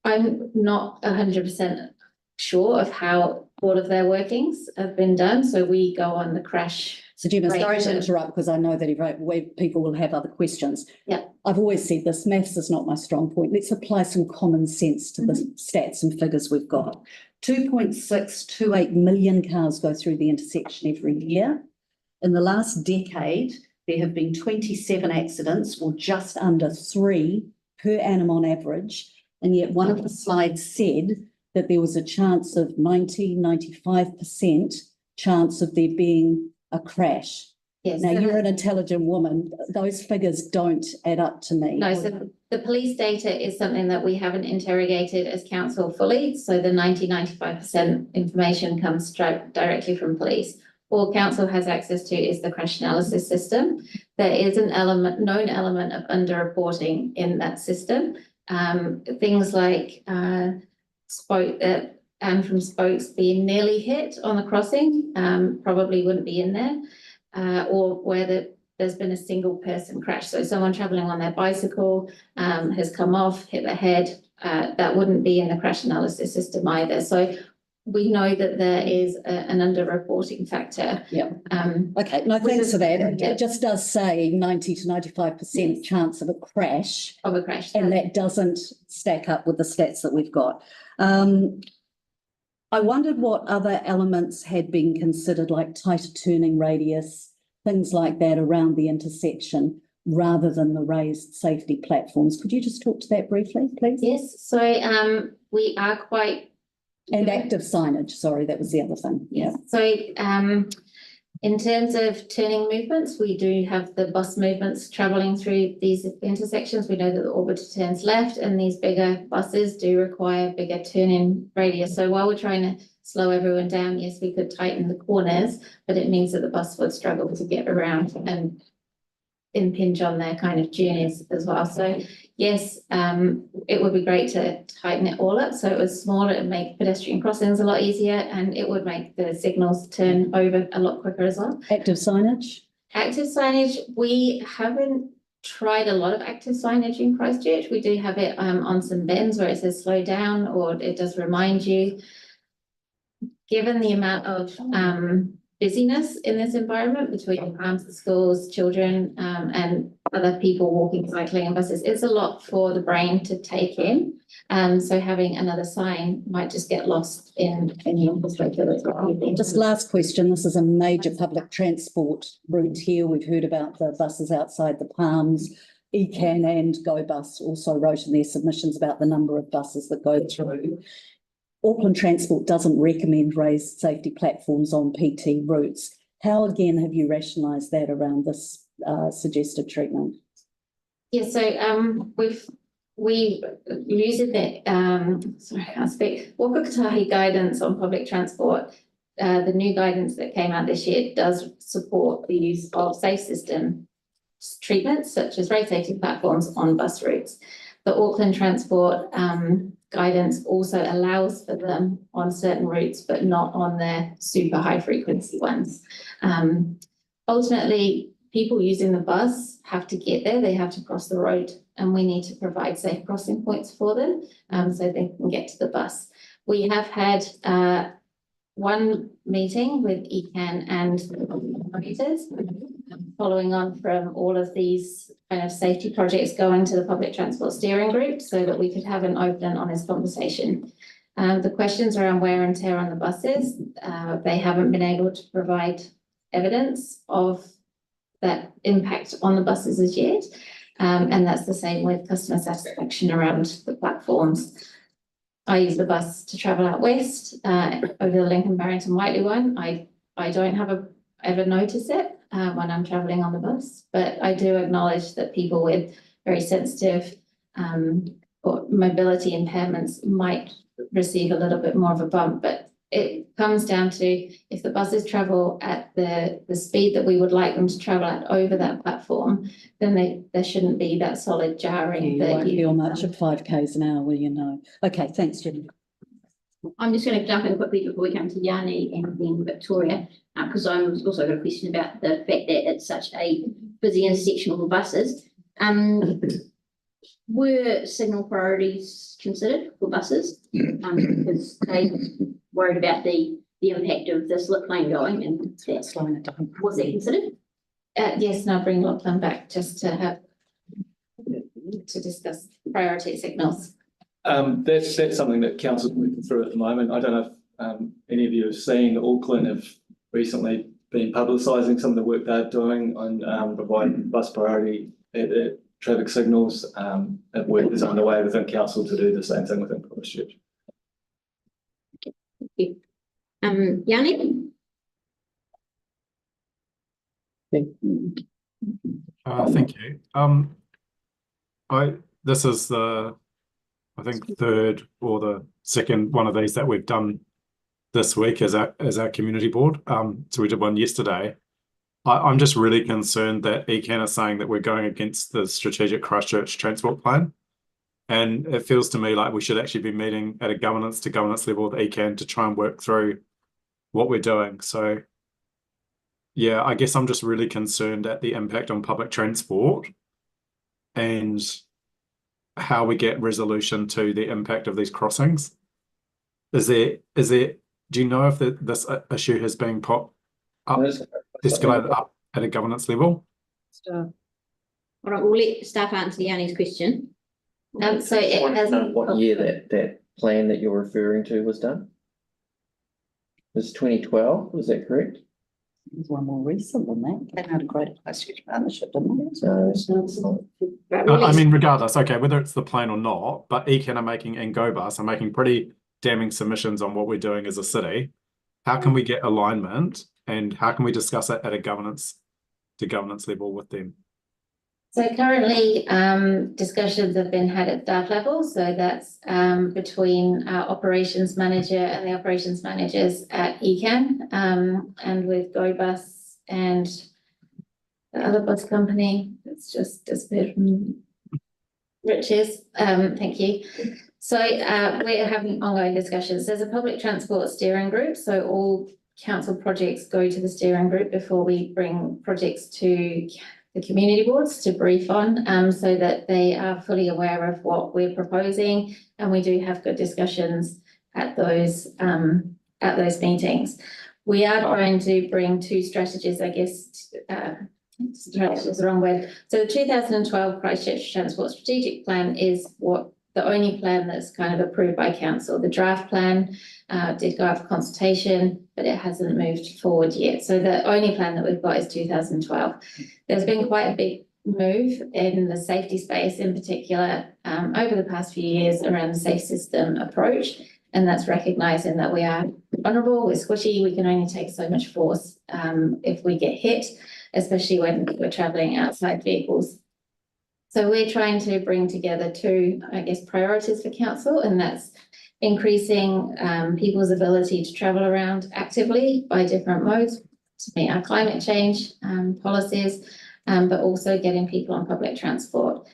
I'm not 100% sure of how all of their workings have been done, so we go on the crash. So Gemma, sorry to interrupt because I know that people will have other questions. Yeah. I've always said this, maths is not my strong point. Let's apply some common sense to the stats and figures we've got. 2.628 million cars go through the intersection every year. In the last decade, there have been 27 accidents, or just under 3 per annum on average. And yet one of the slides said that there was a chance of 95% chance of there being a crash. Yes. Now, you're an intelligent woman. Those figures don't add up to me. No, so the police data is something that we haven't interrogated as council fully. So the 95% information comes directly from police. All council has access to is the crash analysis system. There is an known element of underreporting in that system. Things like from spokes being nearly hit on the crossing probably wouldn't be in there, or where there's been a single person crash. So someone traveling on their bicycle has come off, hit their head, that wouldn't be in the crash analysis system either. So we know that there is an underreporting factor. Yeah. Okay, no, thanks for that. It just does say 90 to 95% chance of a crash. Of a crash. And that doesn't stack up with the stats that we've got. I wondered what other elements had been considered, like tighter turning radius, things like that around the intersection, rather than the raised safety platforms. Could you just talk to that briefly, please? Yes, so we are quite... And active signage, sorry, that was the other thing. Yes, so in terms of turning movements, we do have the bus movements travelling through these intersections. We know that the orbiter turns left, and these bigger buses do require bigger turning radius. So while we're trying to slow everyone down, yes, we could tighten the corners, but it means that the bus would struggle to get around and impinge on their kind of journeys as well. So yes, it would be great to tighten it all up so it was smaller and make pedestrian crossings a lot easier, and it would make the signals turn over a lot quicker as well. Active signage? Active signage, we haven't tried a lot of active signage in Christchurch. We do have it on some bends where it says slow down, or it does remind you. Given the amount of busyness in this environment between the schools, children, and other people walking, cycling and buses, it's a lot for the brain to take in. So having another sign might just get lost in the infrastructure as well. Just last question, this is a major public transport route here. We've heard about the buses outside the Palms. ECAN and GoBus also wrote in their submissions about the number of buses that go through. Auckland Transport doesn't recommend raised safety platforms on PT routes. How again have you rationalised that around this suggested treatment? Yeah, so we using the sorry, I can't speak, Waka guidance on public transport. The new guidance that came out this year does support the use of safe system treatments such as road safety platforms on bus routes. The Auckland Transport guidance also allows for them on certain routes, but not on their super high frequency ones. Ultimately, people using the bus have to get there, they have to cross the road, and we need to provide safe crossing points for them so they can get to the bus. We have had one meeting with ECAN and operators, following on from all of these kind of safety projects going to the public transport steering group so that we could have an open and honest conversation. The questions around wear and tear on the buses, they haven't been able to provide evidence of that impact on the buses as yet. And that's the same with customer satisfaction around the platforms. I use the bus to travel out west over the Lincoln Barrington Whiteley one. I don't ever notice it when I'm traveling on the bus, but I do acknowledge that people with very sensitive or mobility impairments might receive a little bit more of a bump, but it comes down to if the buses travel at the speed that we would like them to travel at over that platform, then there shouldn't be that solid jarring. You won't feel much at 5 k's an hour, will you know? Okay, thanks, Jenny. I'm just going to jump in quickly before we come to Yanni and then Victoria, because I'm also got a question about the fact that it's such a busy intersection of buses. Were signal priorities considered for buses? Because they worried about the impact of the slip lane going, and slowing it down. Was that considered? Yes, and I'll bring Lachlan back just to discuss priority signals. That's something that council's working through at the moment. I don't know if any of you have seen, Auckland have recently been publicising some of the work they're doing on providing bus priority at traffic signals. That work is underway within council to do the same thing within Christchurch. Thank you. Yanni? Thank you. This is the, I think, third or the second one of these that we've done this week as our community board. So we did one yesterday. I'm just really concerned that ECAN is saying that we're going against the strategic Christchurch transport plan. And it feels to me like we should actually be meeting at a governance to governance level with ECAN to try and work through what we're doing. So yeah, I guess I'm just really concerned at the impact on public transport and how we get resolution to the impact of these crossings. Do you know if this issue has been escalated up at a governance level? All right, we'll let staff answer Yanni's question. So it has what year that plan that you're referring to was done? It was 2012, was that correct? There's one more recent than that. They had a greater Christchurch partnership, didn't they? I mean, regardless, okay, whether it's the plan or not, but ECAN are making and GoBus are making pretty damning submissions on what we're doing as a city. How can we get alignment and how can we discuss it at a governance to governance level with them? So currently, discussions have been had at staff level. So that's between our operations manager and the operations managers at ECAN, and with GoBus and the other bus company. It's just disappeared from Riches, thank you. So we're having ongoing discussions. There's a public transport steering group, so all council projects go to the steering group before we bring projects to the community boards to brief on, so that they are fully aware of what we're proposing, and we do have good discussions at those meetings. We are trying to bring two strategies, I guess. Strategy is the wrong word. So the 2012 Christchurch Transport Strategic Plan is the only plan that's kind of approved by council. The draft plan did go out for consultation, but it hasn't moved forward yet. So the only plan that we've got is 2012. There's been quite a big move in the safety space in particular over the past few years around the safe system approach. And that's recognising that we are vulnerable, we're squishy, we can only take so much force if we get hit, especially when we're travelling outside vehicles. So we're trying to bring together two, I guess, priorities for council, and that's increasing people's ability to travel around actively by different modes to meet our climate change policies, but also getting people on public transport.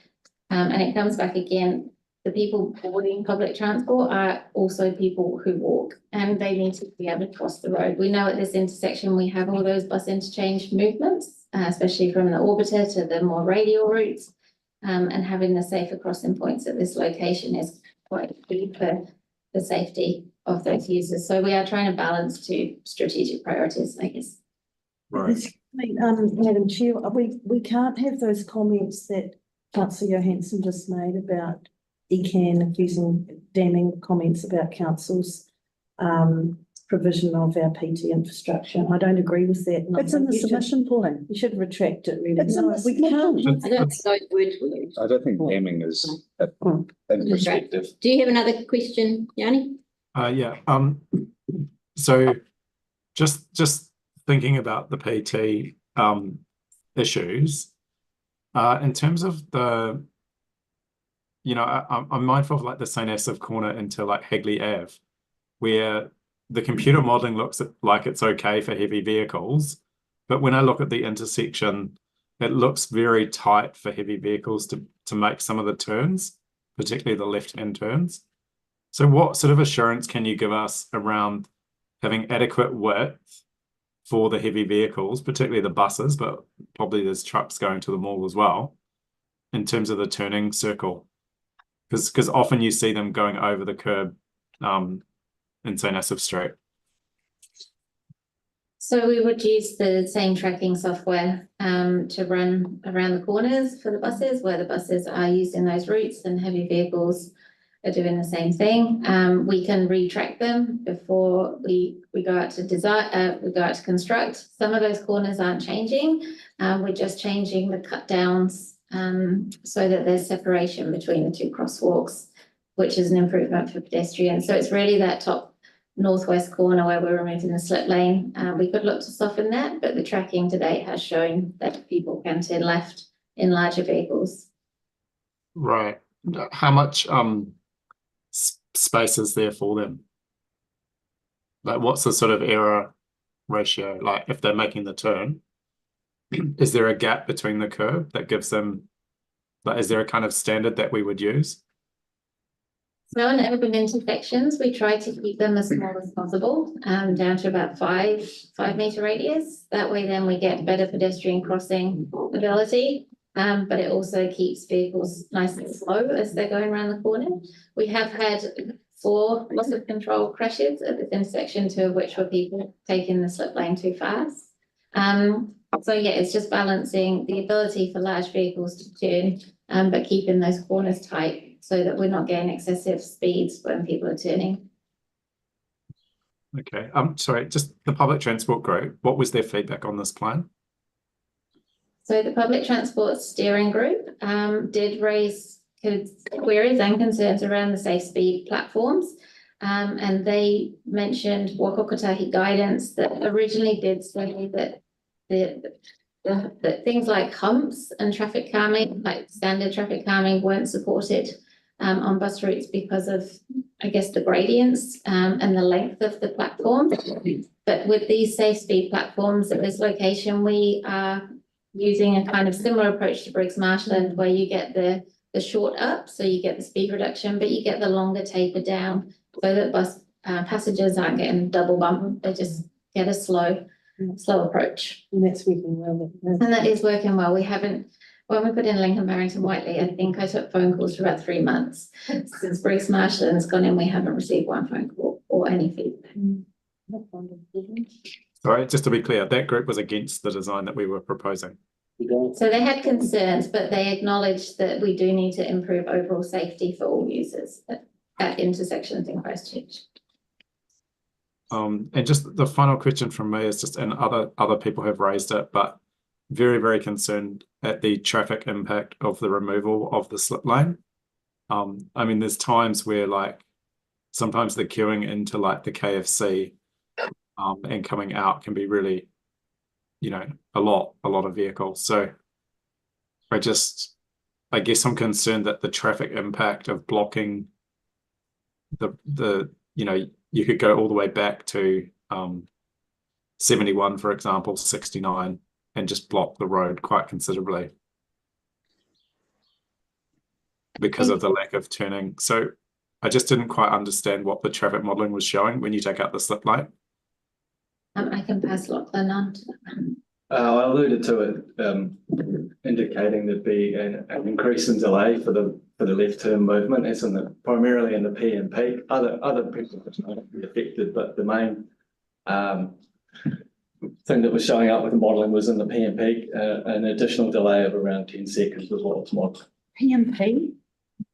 And it comes back again, the people boarding public transport are also people who walk, and they need to be able to cross the road. We know at this intersection we have all those bus interchange movements, especially from the orbiter to the more radial routes, and having the safer crossing points at this location is quite key for the safety of those users. So we are trying to balance two strategic priorities, I guess. Right. Madam Chair, we can't have those comments that Councillor Johansson just made about ECAN accusing, damning comments about council's provision of our PT infrastructure. I don't agree with that. It's in the submission plan. You should retract it, really. It's in the We can't. I don't think those words were used. I don't think damning is in perspective. Do you have another question, Yanni? Yeah. So just thinking about the PT issues, in terms of the, I'm mindful of like the St. Asaph corner into like Hagley Ave, where the computer modeling looks like it's okay for heavy vehicles, but when I look at the intersection, it looks very tight for heavy vehicles to make some of the turns, particularly the left-hand turns. So what sort of assurance can you give us around having adequate width for the heavy vehicles, particularly the buses, but probably there's trucks going to the mall as well, in terms of the turning circle? Because often you see them going over the curb in St. Asaph Street. So we would use the same tracking software to run around the corners for the buses, where the buses are using those routes and heavy vehicles are doing the same thing. We can retrack them before we go out to design, we go out to construct. Some of those corners aren't changing. We're just changing the cut downs so that there's separation between the two crosswalks, which is an improvement for pedestrians. So it's really that top northwest corner where we're removing the slip lane. We could look to soften that, but the tracking to date has shown that people can turn left in larger vehicles. Right. How much space is there for them? Like, what's the sort of error ratio? Like, if they're making the turn, is there a gap between the curb that gives them, like, is there a kind of standard that we would use? So in urban intersections, we try to keep them as small as possible, down to about 5 metre radius. That way then we get better pedestrian crossing ability, but it also keeps vehicles nice and slow as they're going around the corner. We have had 4 loss of control crashes at this intersection, 2 of which were people taking the slip lane too fast. So yeah, it's just balancing the ability for large vehicles to turn, but keeping those corners tight so that we're not getting excessive speeds when people are turning. Okay. Sorry, just the public transport group, what was their feedback on this plan? So the public transport steering group did raise queries and concerns around the safe speed platforms. And they mentioned Waka guidance that originally did say that the things like humps and traffic calming, like standard traffic calming, weren't supported on bus routes because of, I guess, the gradients and the length of the platform. But with these safe speed platforms at this location, we are using a kind of similar approach to Briggs Marshland, where you get the the short up, so you get the speed reduction, but you get the longer taper down, so that bus passengers aren't getting double bump, they just get a slow approach. And that's working well. And that is working well. We haven't, when we put in Lincoln, Barrington, Whiteley, I think I took phone calls for about 3 months. Since Bruce Marshall's gone in, we haven't received one phone call or any feedback. Sorry, just to be clear, that group was against the design that we were proposing. So they had concerns, but they acknowledged that we do need to improve overall safety for all users at intersections in Christchurch. And just the final question from me is just, and other people have raised it, but very, very concerned at the traffic impact of the removal of the slip lane. I mean, there's times where like sometimes the queuing into like the KFC and coming out can be really, you know, a lot of vehicles. So I guess I'm concerned that the traffic impact of blocking the you know, you could go all the way back to 71, for example, 69, and just block the road quite considerably because of the lack of turning. So I just didn't quite understand what the traffic modelling was showing when you take out the slip lane. I can pass Lachlan on to that. I alluded to it, indicating there'd be an increase in delay for the left turn movement. It's primarily in the P and peak. Other people might be affected, but the main thing that was showing up with the modelling was in the P and peak. An additional delay of around 10 seconds was what was modelled. P and P?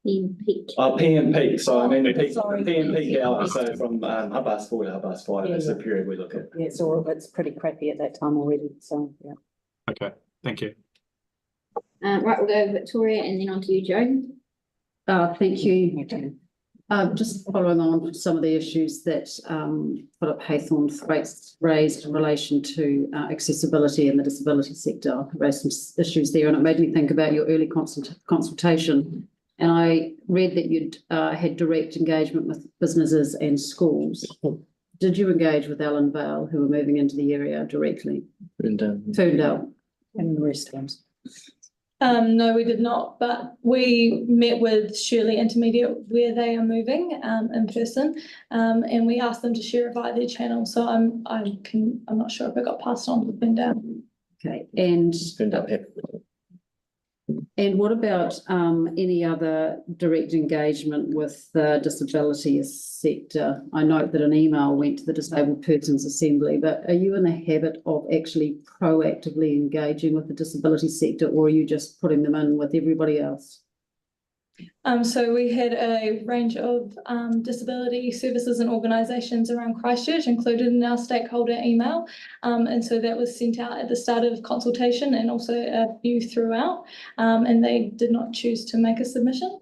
P and peak. P and peak. So I mean the peak, Sorry. P and peak hours. So from 4:30 to 5:30 is the period we look at. Yeah, so it's pretty crappy at that time already, so, yeah. Okay, thank you. Right, we'll go Victoria and then on to you, Joe. Thank you. Just following on from some of the issues that Philip Haythorne raised in relation to accessibility in the disability sector, raised some issues there, and it made me think about your early consultation. And I read that you'd had direct engagement with businesses and schools. Did you engage with Allen Vale, who were moving into the area directly? Ferndale. And the rest of them. No, we did not, but we met with Shirley Intermediate where they are moving in person, and we asked them to share it via their channel. So I'm not sure if it got passed on to Ferndale. Okay, and what about any other direct engagement with the disability sector? I note that an email went to the Disabled Persons Assembly, but are you in the habit of actually proactively engaging with the disability sector, or are you just putting them in with everybody else? So we had a range of disability services and organisations around Christchurch included in our stakeholder email. And so that was sent out at the start of consultation and also a few throughout. And they did not choose to make a submission.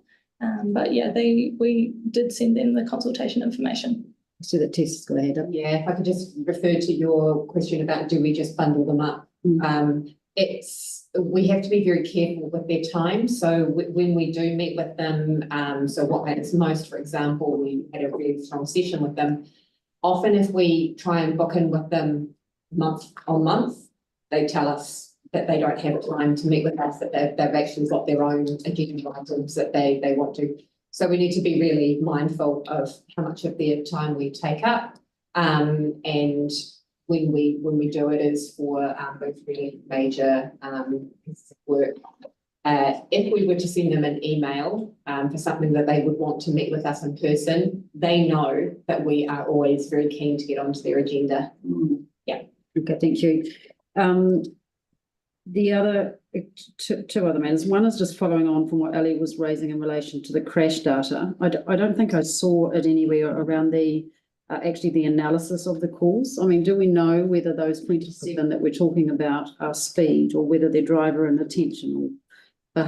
But yeah, we did send them the consultation information. So that Tess is going to head up. Yeah, if I could just refer to your question about do we just bundle them up? We have to be very careful with their time. So when we do meet with them, so what matters most, for example, we had a really strong session with them. Often if we try and book in with them month on month, they tell us that they don't have time to meet with us, that they've actually got their own agenda items that they want to. So we need to be really mindful of how much of their time we take up. And when we do it is for those really major pieces of work. If we were to send them an email for something that they would want to meet with us in person, they know that we are always very keen to get onto their agenda. Yeah. Okay, thank you. The other two other matters. One is just following on from what Ali was raising in relation to the crash data. I don't think I saw it anywhere around the actually the analysis of the calls. I mean, do we know whether those 27 that we're talking about are speed, or whether they're driver inattention or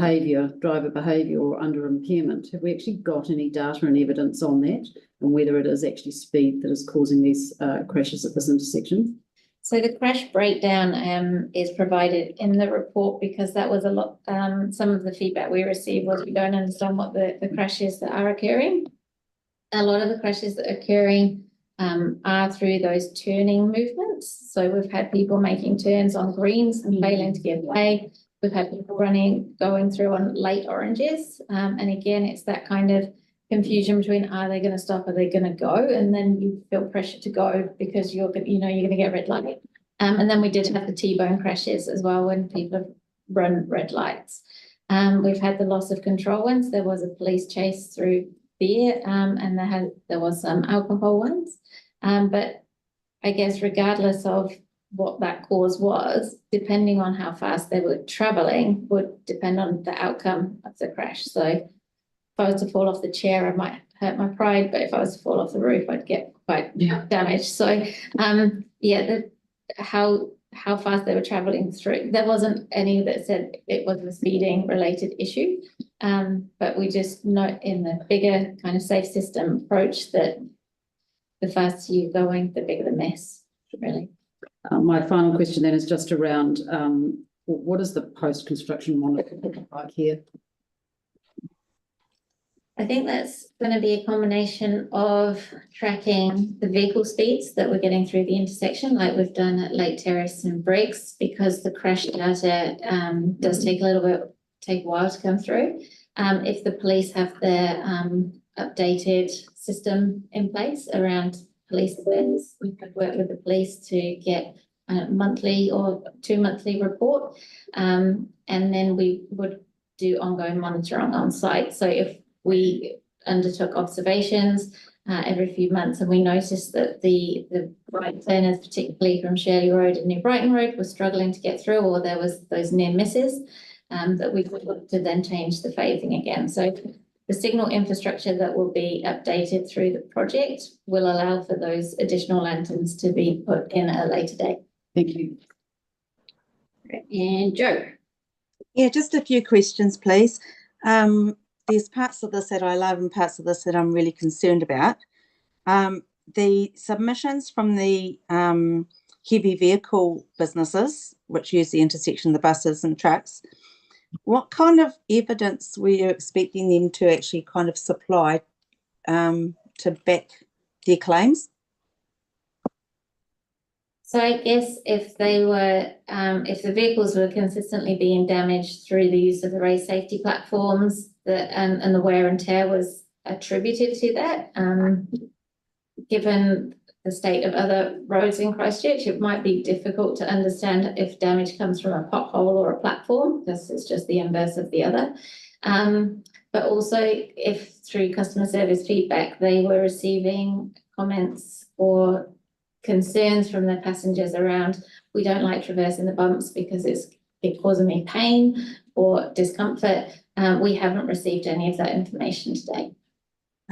driver behaviour or under impairment? Have we actually got any data and evidence on that, and whether it is actually speed that is causing these crashes at this intersection? So the crash breakdown is provided in the report, because that was a lot, some of the feedback we received was we don't understand what the crashes that are occurring. A lot of the crashes that are occurring are through those turning movements. So we've had people making turns on greens and failing to give way. we've had people going through on late oranges. And again, it's that kind of confusion between, are they going to stop, are they going to go? And then you feel pressure to go because you're going to get red light. And then we did have the T-bone crashes as well when people have run red lights. We've had the loss of control ones. There was a police chase through beer, and there was some alcohol ones. But I guess regardless of what that cause was, depending on how fast they were traveling, would depend on the outcome of the crash. So if I was to fall off the chair, I might hurt my pride, but if I was to fall off the roof, I'd get quite damaged. So how fast they were traveling through. There wasn't any that said it was a speeding related issue. But we just note in the bigger kind of safe system approach that the faster you're going, the bigger the mess, really. My final question then is just around what is the post-construction monitoring look like here? I think that's going to be a combination of tracking the vehicle speeds that we're getting through the intersection, like we've done at Lake Terrace and Briggs, because the crash data does take a while to come through. If the police have their updated system in place around police awareness, we could work with the police to get a monthly or 2 monthly report, and then we would do ongoing monitoring on site. So if we undertook observations every few months and we noticed that the right turners, particularly from Shirley Road and New Brighton Road, were struggling to get through, or there was those near misses, that we would look to then change the phasing again. So the signal infrastructure that will be updated through the project will allow for those additional lanterns to be put in at a later date. Thank you. And Jo. Yeah, just a few questions, please. There's parts of this that I love and parts of this that I'm really concerned about. The submissions from the heavy vehicle businesses, which use the intersection, the buses and trucks, what kind of evidence were you expecting them to actually kind of supply to back their claims? So I guess if the vehicles were consistently being damaged through the use of the race safety platforms, and the wear and tear was attributed to that, given the state of other roads in Christchurch, it might be difficult to understand if damage comes from a pothole or a platform, because it's just the inverse of the other. But also if through customer service feedback, they were receiving comments or concerns from their passengers around, we don't like traversing the bumps because it's causing me pain or discomfort. We haven't received any of that information today.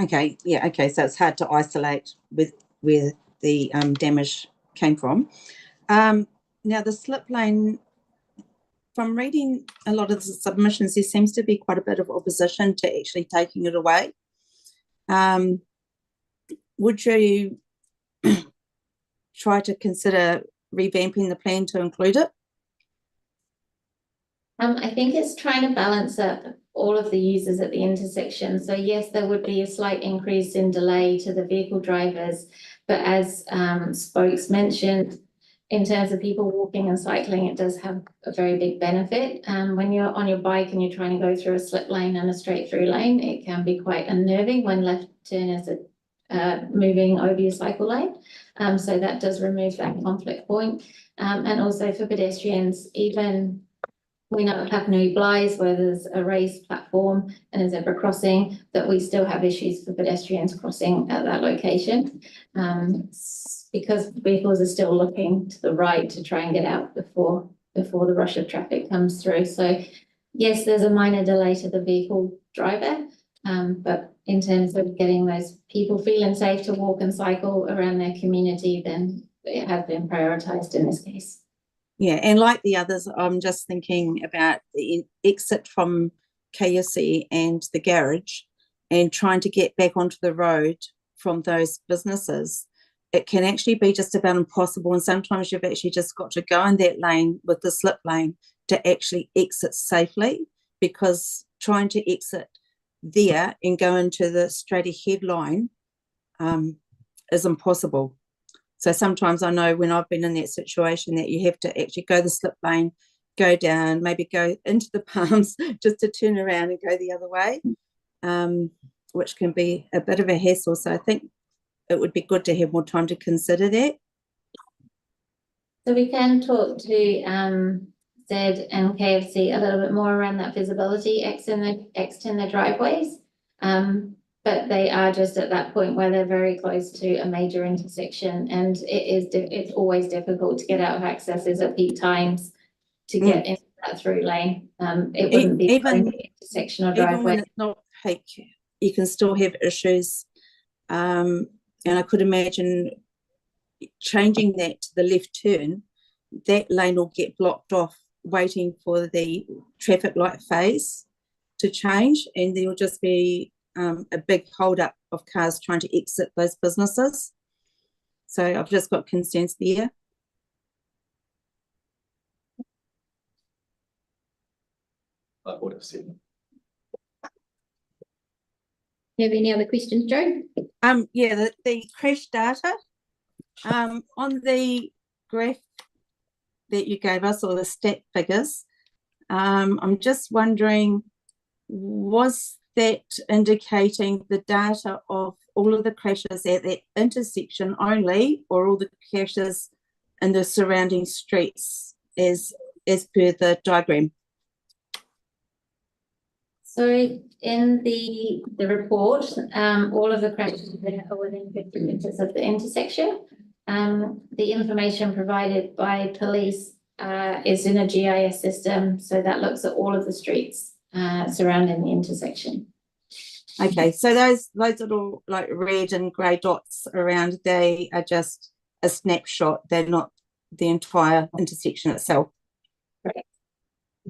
Okay, yeah, okay, so it's hard to isolate with where the damage came from. Now the slip lane, from reading a lot of the submissions, there seems to be quite a bit of opposition to actually taking it away. Would you try to consider revamping the plan to include it? I think it's trying to balance up all of the users at the intersection. So yes, there would be a slight increase in delay to the vehicle drivers, but as spokes mentioned, in terms of people walking and cycling, it does have a very big benefit. When you're on your bike and you're trying to go through a slip lane and a straight through lane, it can be quite unnerving when left turners are moving over your cycle lane. So that does remove that conflict point. And also for pedestrians, even we know at Papanui-Innes, where there's a raised platform and a zebra crossing, that we still have issues for pedestrians crossing at that location, because vehicles are still looking to the right to try and get out before the rush of traffic comes through. So yes, there's a minor delay to the vehicle driver, but in terms of getting those people feeling safe to walk and cycle around their community, then it has been prioritised in this case. Yeah, and like the others, I'm just thinking about the exit from KSC and the garage and trying to get back onto the road from those businesses. It can actually be just about impossible, and sometimes you've actually just got to go in that lane with the slip lane to actually exit safely, because trying to exit there and go into the straight ahead line is impossible. So sometimes I know when I've been in that situation that you have to actually go the slip lane, go down, maybe go into the palms just to turn around and go the other way, which can be a bit of a hassle. So I think it would be good to have more time to consider that. So we can talk to Zed and KFC a little bit more around that visibility, extend the driveways. But they are just at that point where they're very close to a major intersection, and it's always difficult to get out of accesses at peak times to get into that through lane. It wouldn't be Even intersection or even driveway. when it's not peak, you can still have issues. And I could imagine changing that to the left turn, that lane will get blocked off waiting for the traffic light phase to change, and there will just be a big hold up of cars trying to exit those businesses. So I've just got concerns there. I would have said. You have any other questions, Joe? Yeah, the crash data on the graph that you gave us, or the stat figures, I'm just wondering, was that indicating the data of all of the crashes at that intersection only, or all the crashes in the surrounding streets as per the diagram? So in the report, all of the crashes are within 50 meters of the intersection. The information provided by police is in a GIS system, so that looks at all of the streets surrounding the intersection. Okay, so those little like red and grey dots around, they are just a snapshot. They're not the entire intersection itself. Right.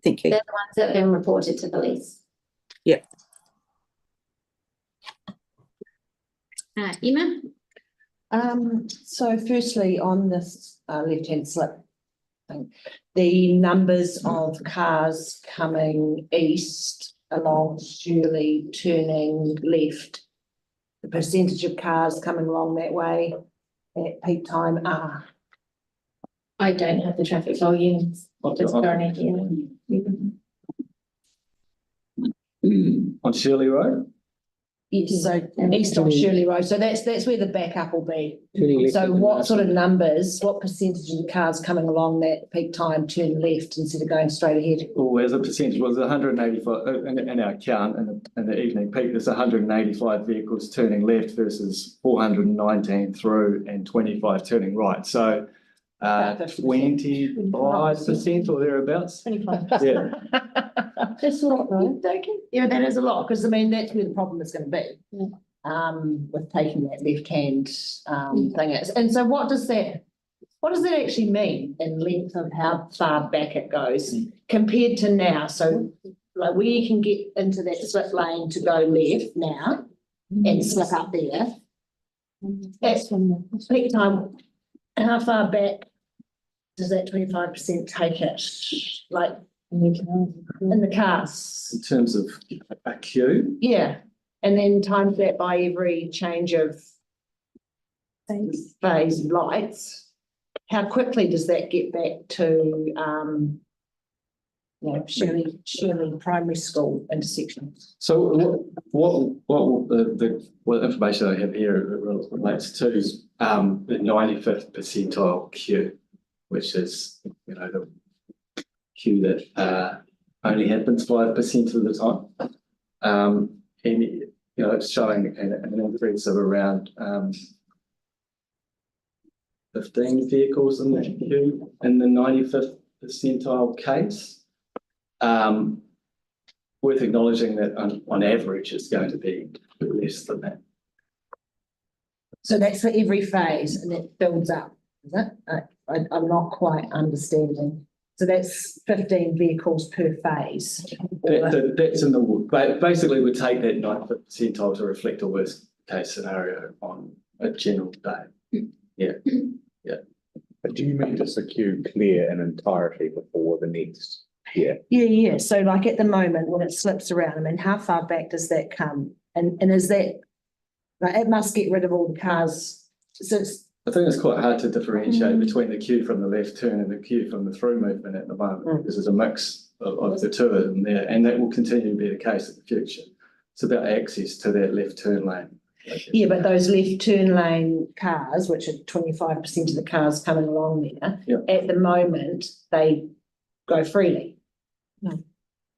Thank you. They're the ones that have been reported to police. Yeah. Emma? So firstly, on this left-hand slip thing, the numbers of cars coming east along Shirley turning left, the percentage of cars coming along that way at peak time are? I don't have the traffic volumes. Just currently On Shirley Road? Yes, so east of Shirley Road, so that's where the backup will be. Turning left So at the what last sort of one. numbers, what percentage of the cars coming along that peak time turn left instead of going straight ahead? Oh, as a percentage, was 185 in our count in the evening peak. There's 185 vehicles turning left versus 419 through and 25 turning right. So 25% or thereabouts. 25%. Yeah. That's a lot, though. Yeah, that is a lot, because I mean, that's where the problem is going to be. With taking that left hand thing is. And so what does that actually mean in length of how far back it goes compared to now? So like we can get into that slip lane to go left now and slip up there. That's peak time. How far back does that 25% take it? Like in the cars? In terms of a queue? Yeah, and then times that by every change of phase lights. How quickly does that get back to Shirley Primary School intersection? So what the information I have here relates to is the 95th percentile queue, which is the queue that only happens 5% of the time, and it's showing an increase of around 15 vehicles in that queue in the 95th percentile case. Worth acknowledging that on average it's going to be less than that. So that's for every phase and it builds up, is it? I'm not quite understanding. So that's 15 vehicles per phase. That's in the, basically we take that 95th percentile to reflect a worst case scenario on a general day. Yeah. But do you mean just a queue clear in entirety before the next? Yeah. So like at the moment when it slips around, I mean, how far back does that come? And is that, like, it must get rid of all the cars. So I think it's quite hard to differentiate between the queue from the left turn and the queue from the through movement at the moment, because there's a mix of the two of them there, and that will continue to be the case in the future. It's about access to that left turn lane. Yeah, but those left turn lane cars, which are 25% of the cars coming along there, at the moment, they go freely.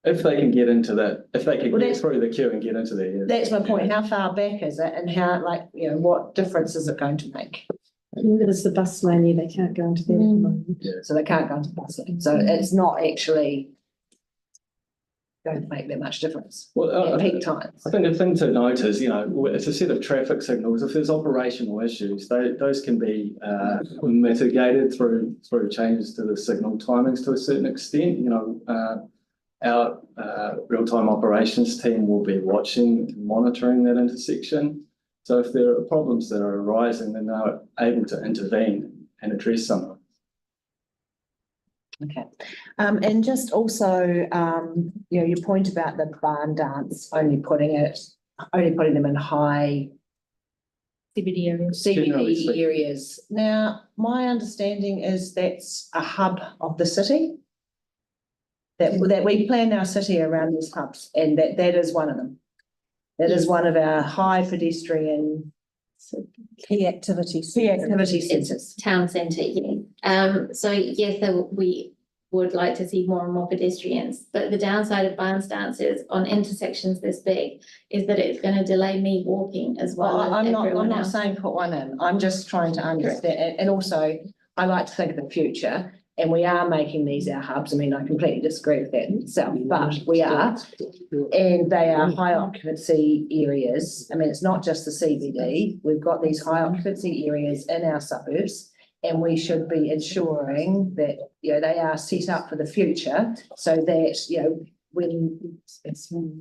If they can get into that, if they can Well, get through the queue and get into there. That's my point. How far back is it, and how, like, you know, what difference is it going to make? There's the bus lane, yeah, they can't go into there at the moment. So they can't go into the bus lane, so it's not actually going to make that much difference at peak times. I think the thing to note is, you know, it's a set of traffic signals. If there's operational issues, those can be mitigated through changes to the signal timings to a certain extent. You know, our real-time operations team will be watching and monitoring that intersection. So if there are problems that are arising, then they're able to intervene and address some of them. Okay, and just also, you know, your point about the barn dance, only putting them in high CBD areas. CBD areas. Now, my understanding is that's a hub of the city. That we plan our city around these hubs, and that is one of them. That is one of our high pedestrian Key activity centres. Town centre, yeah. So yes, we would like to see more and more pedestrians, but the downside of barn stances on intersections this big is that it's going to delay me walking as well. I'm not saying put one in. I'm just trying to understand, and also I like to think of the future. And we are making these our hubs. I mean, I completely disagree with that itself, but we are. And they are high occupancy areas. I mean, it's not just the CBD. We've got these high occupancy areas in our suburbs, and we should be ensuring that, you know, they are set up for the future so that, you know, when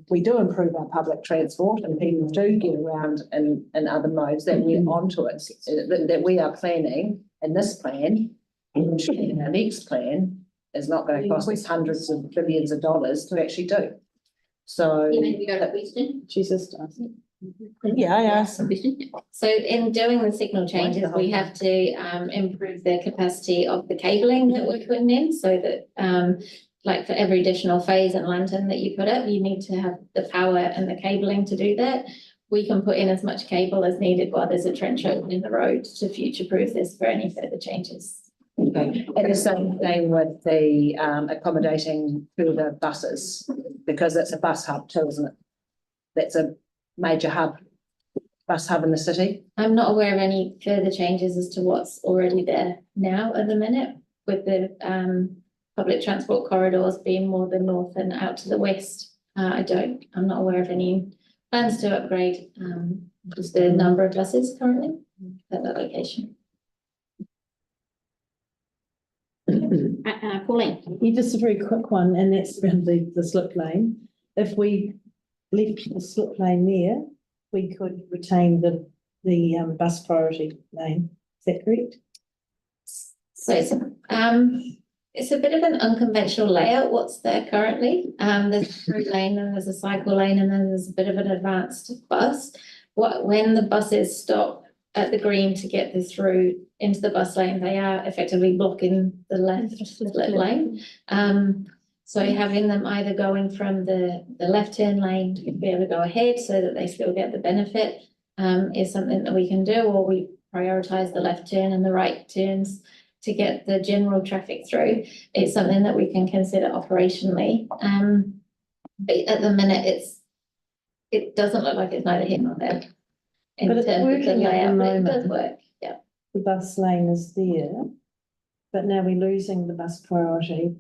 we do improve our public transport and people do get around in other modes, that we're onto it, that we are planning in this plan. And our next plan is not going to cost us hundreds of billions of dollars to actually do. So. You got a question? Jesus does. Yeah, I asked. So in doing the signal changes, we have to improve the capacity of the cabling that we're putting in, so that like for every additional phase and lantern that you put up, you need to have the power and the cabling to do that. We can put in as much cable as needed while there's a trench open in the road to future-proof this for any further changes. Okay. And the same thing with the accommodating to the buses, because it's a bus hub too, isn't it? That's a major hub, bus hub in the city. I'm not aware of any further changes as to what's already there now at the minute, with the public transport corridors being more the north and out to the west. I'm not aware of any plans to upgrade just the number of buses currently at that location. Pauline. Yeah, just a very quick one, and that's around the slip lane. If we left the slip lane there, we could retain the bus priority lane. Is that correct? So it's a bit of an unconventional layout, what's there currently. There's a through lane, and there's a cycle lane, and then there's a bit of an advanced bus. When the buses stop at the green to get this through into the bus lane, they are effectively blocking the left lane. So having them either going from the left turn lane to be able to go ahead so that they still get the benefit is something that we can do, or we prioritise the left turn and the right turns to get the general traffic through. It's something that we can consider operationally. But at the minute, it doesn't look like it's neither here nor there. But it's working at the moment. It does work, yeah. The bus lane is there, but now we're losing the bus priority.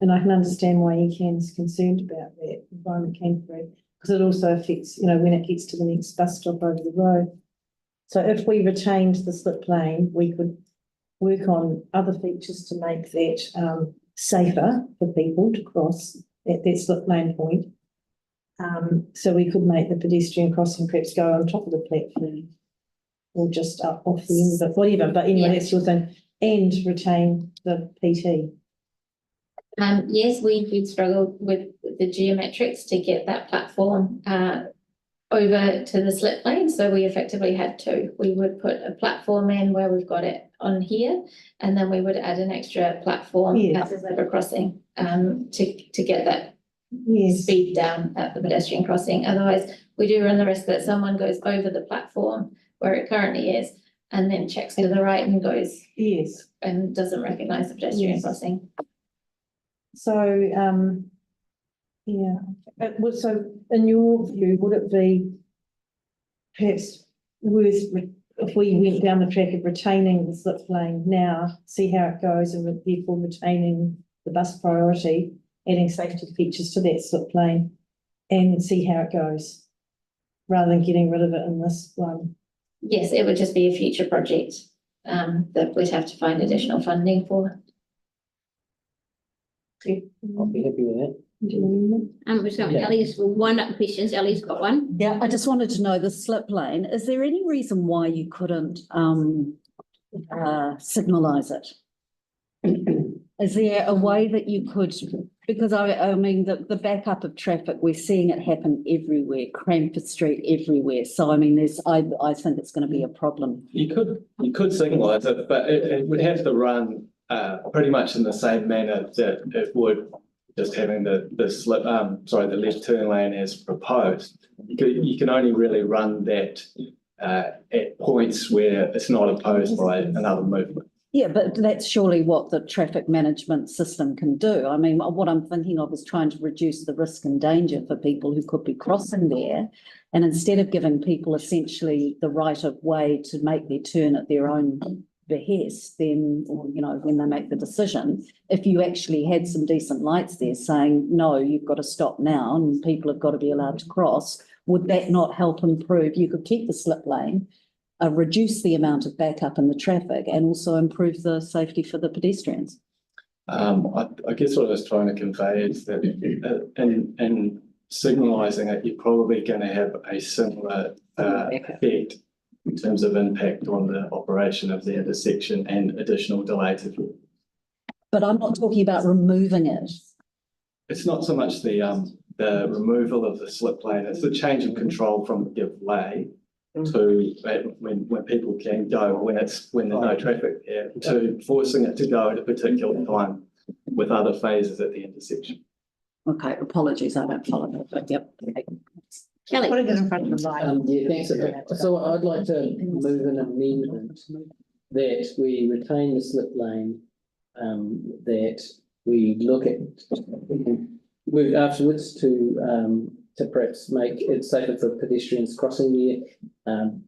And I can understand why ECAN's concerned about that, Environment Canterbury, because it also affects, you know, when it gets to the next bus stop over the road. So if we retained the slip lane, we could work on other features to make that safer for people to cross at that slip lane point. So we could make the pedestrian crossing perhaps go on top of the platform or just up off the end of it, whatever. But anyway, that's your thing. And retain the PT. Yes, we've struggled with the geometrics to get that platform over to the slip lane, so we effectively had two. We would put a platform in where we've got it on here, and then we would add an extra platform at the zebra crossing, to get that speed down at the pedestrian crossing. Otherwise, we do run the risk that someone goes over the platform where it currently is, and then checks to the right and goes and doesn't recognise the pedestrian crossing. So, so in your view, would it be perhaps worth, if we went down the track of retaining the slip lane now, see how it goes, and therefore retaining the bus priority, adding safety features to that slip lane, and see how it goes, rather than getting rid of it in this one? Yes, it would just be a future project that we'd have to find additional funding for. I'll be happy with that. We're going, Ellie's will wind up the questions. Ellie's got one. Yeah, I just wanted to know the slip lane. Is there any reason why you couldn't signalise it? Is there a way that you could, because I mean, the backup of traffic, we're seeing it happen everywhere, Cranford Street everywhere. So I mean, I think it's going to be a problem. You could signalise it, but it would have to run pretty much in the same manner that it would just having the left turn lane as proposed. You can only really run that at points where it's not opposed by another movement. Yeah, but that's surely what the traffic management system can do. I mean, what I'm thinking of is trying to reduce the risk and danger for people who could be crossing there. And instead of giving people essentially the right of way to make their turn at their own behest, then, or, you know, when they make the decision, if you actually had some decent lights there saying, no, you've got to stop now and people have got to be allowed to cross, would that not help improve? You could keep the slip lane, reduce the amount of backup in the traffic, and also improve the safety for the pedestrians. I guess what I was trying to convey is that in signalising it, you're probably going to have a similar effect in terms of impact on the operation of the intersection and additional delay to. But I'm not talking about removing it. It's not so much the removal of the slip lane, it's the change of control from give way to when people can go when there's no traffic there, to forcing it to go at a particular time with other phases at the intersection. Okay, apologies, I don't follow that, but yep. Okay. Kelly. Put it in front of the light. Yeah, thanks. So I'd like to move an amendment that we retain the slip lane, that we look at, move afterwards to perhaps make it safer for pedestrians crossing there,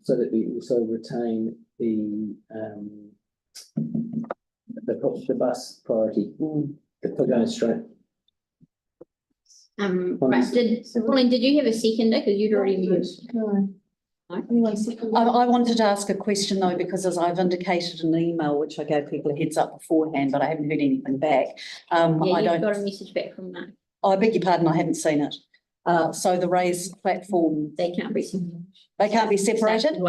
so that we also retain the bus priority for going straight. Right, Pauline, did you have a seconder? Because you'd already moved. No. I wanted to ask a question though, because as I've indicated in an email, which I gave people a heads up beforehand, but I haven't heard anything back. Yeah, you've got a message back from that. Oh, I beg your pardon, I haven't seen it. So the raised platform. They can't be separated. They can't be separated?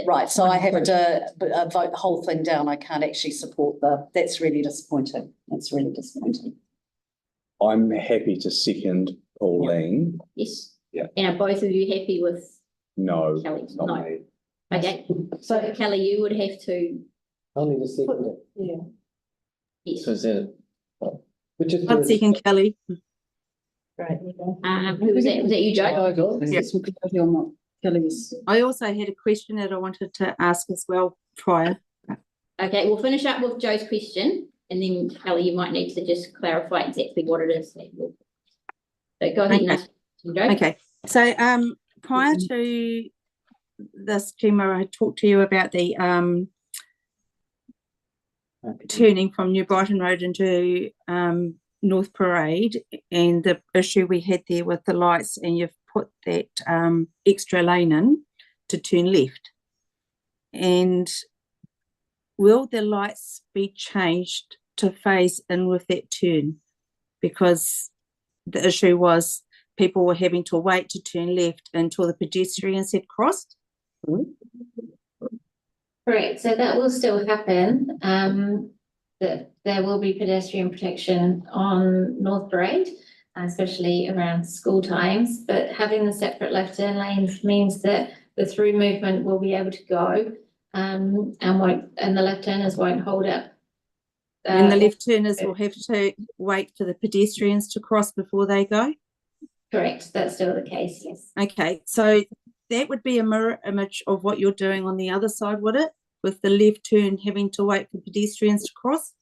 Right, so I have to vote the whole thing down. I can't actually support that's really disappointing. That's really disappointing. I'm happy to second Pauline. Yes. Yeah. And are both of you happy with? No, Kelly? not No. me. Okay, so Kelly, you would have to. I'll need a second. Yeah. Yes. So is that Which is One second, Kelly. Great. Who was that? Was that you, Joe? Kelly's. I also had a question that I wanted to ask as well prior. Okay, we'll finish up with Joe's question, and then Kelly, you might need to just clarify exactly what it is. So go ahead and ask, Joe. Okay, so prior to this, Gemma, I talked to you about the turning from New Brighton Road into North Parade and the issue we had there with the lights, and you've put that extra lane in to turn left. And will the lights be changed to phase in with that turn? Because the issue was people were having to wait to turn left until the pedestrians had crossed. Correct, so that will still happen. That there will be pedestrian protection on North Parade. especially around school times, but having the separate left turn lanes means that the through movement will be able to go, and the left turners won't hold up. And the left turners will have to wait for the pedestrians to cross before they go? Correct, that's still the case, yes. Okay, so that would be a mirror image of what you're doing on the other side, would it? With the left turn having to wait for pedestrians to cross?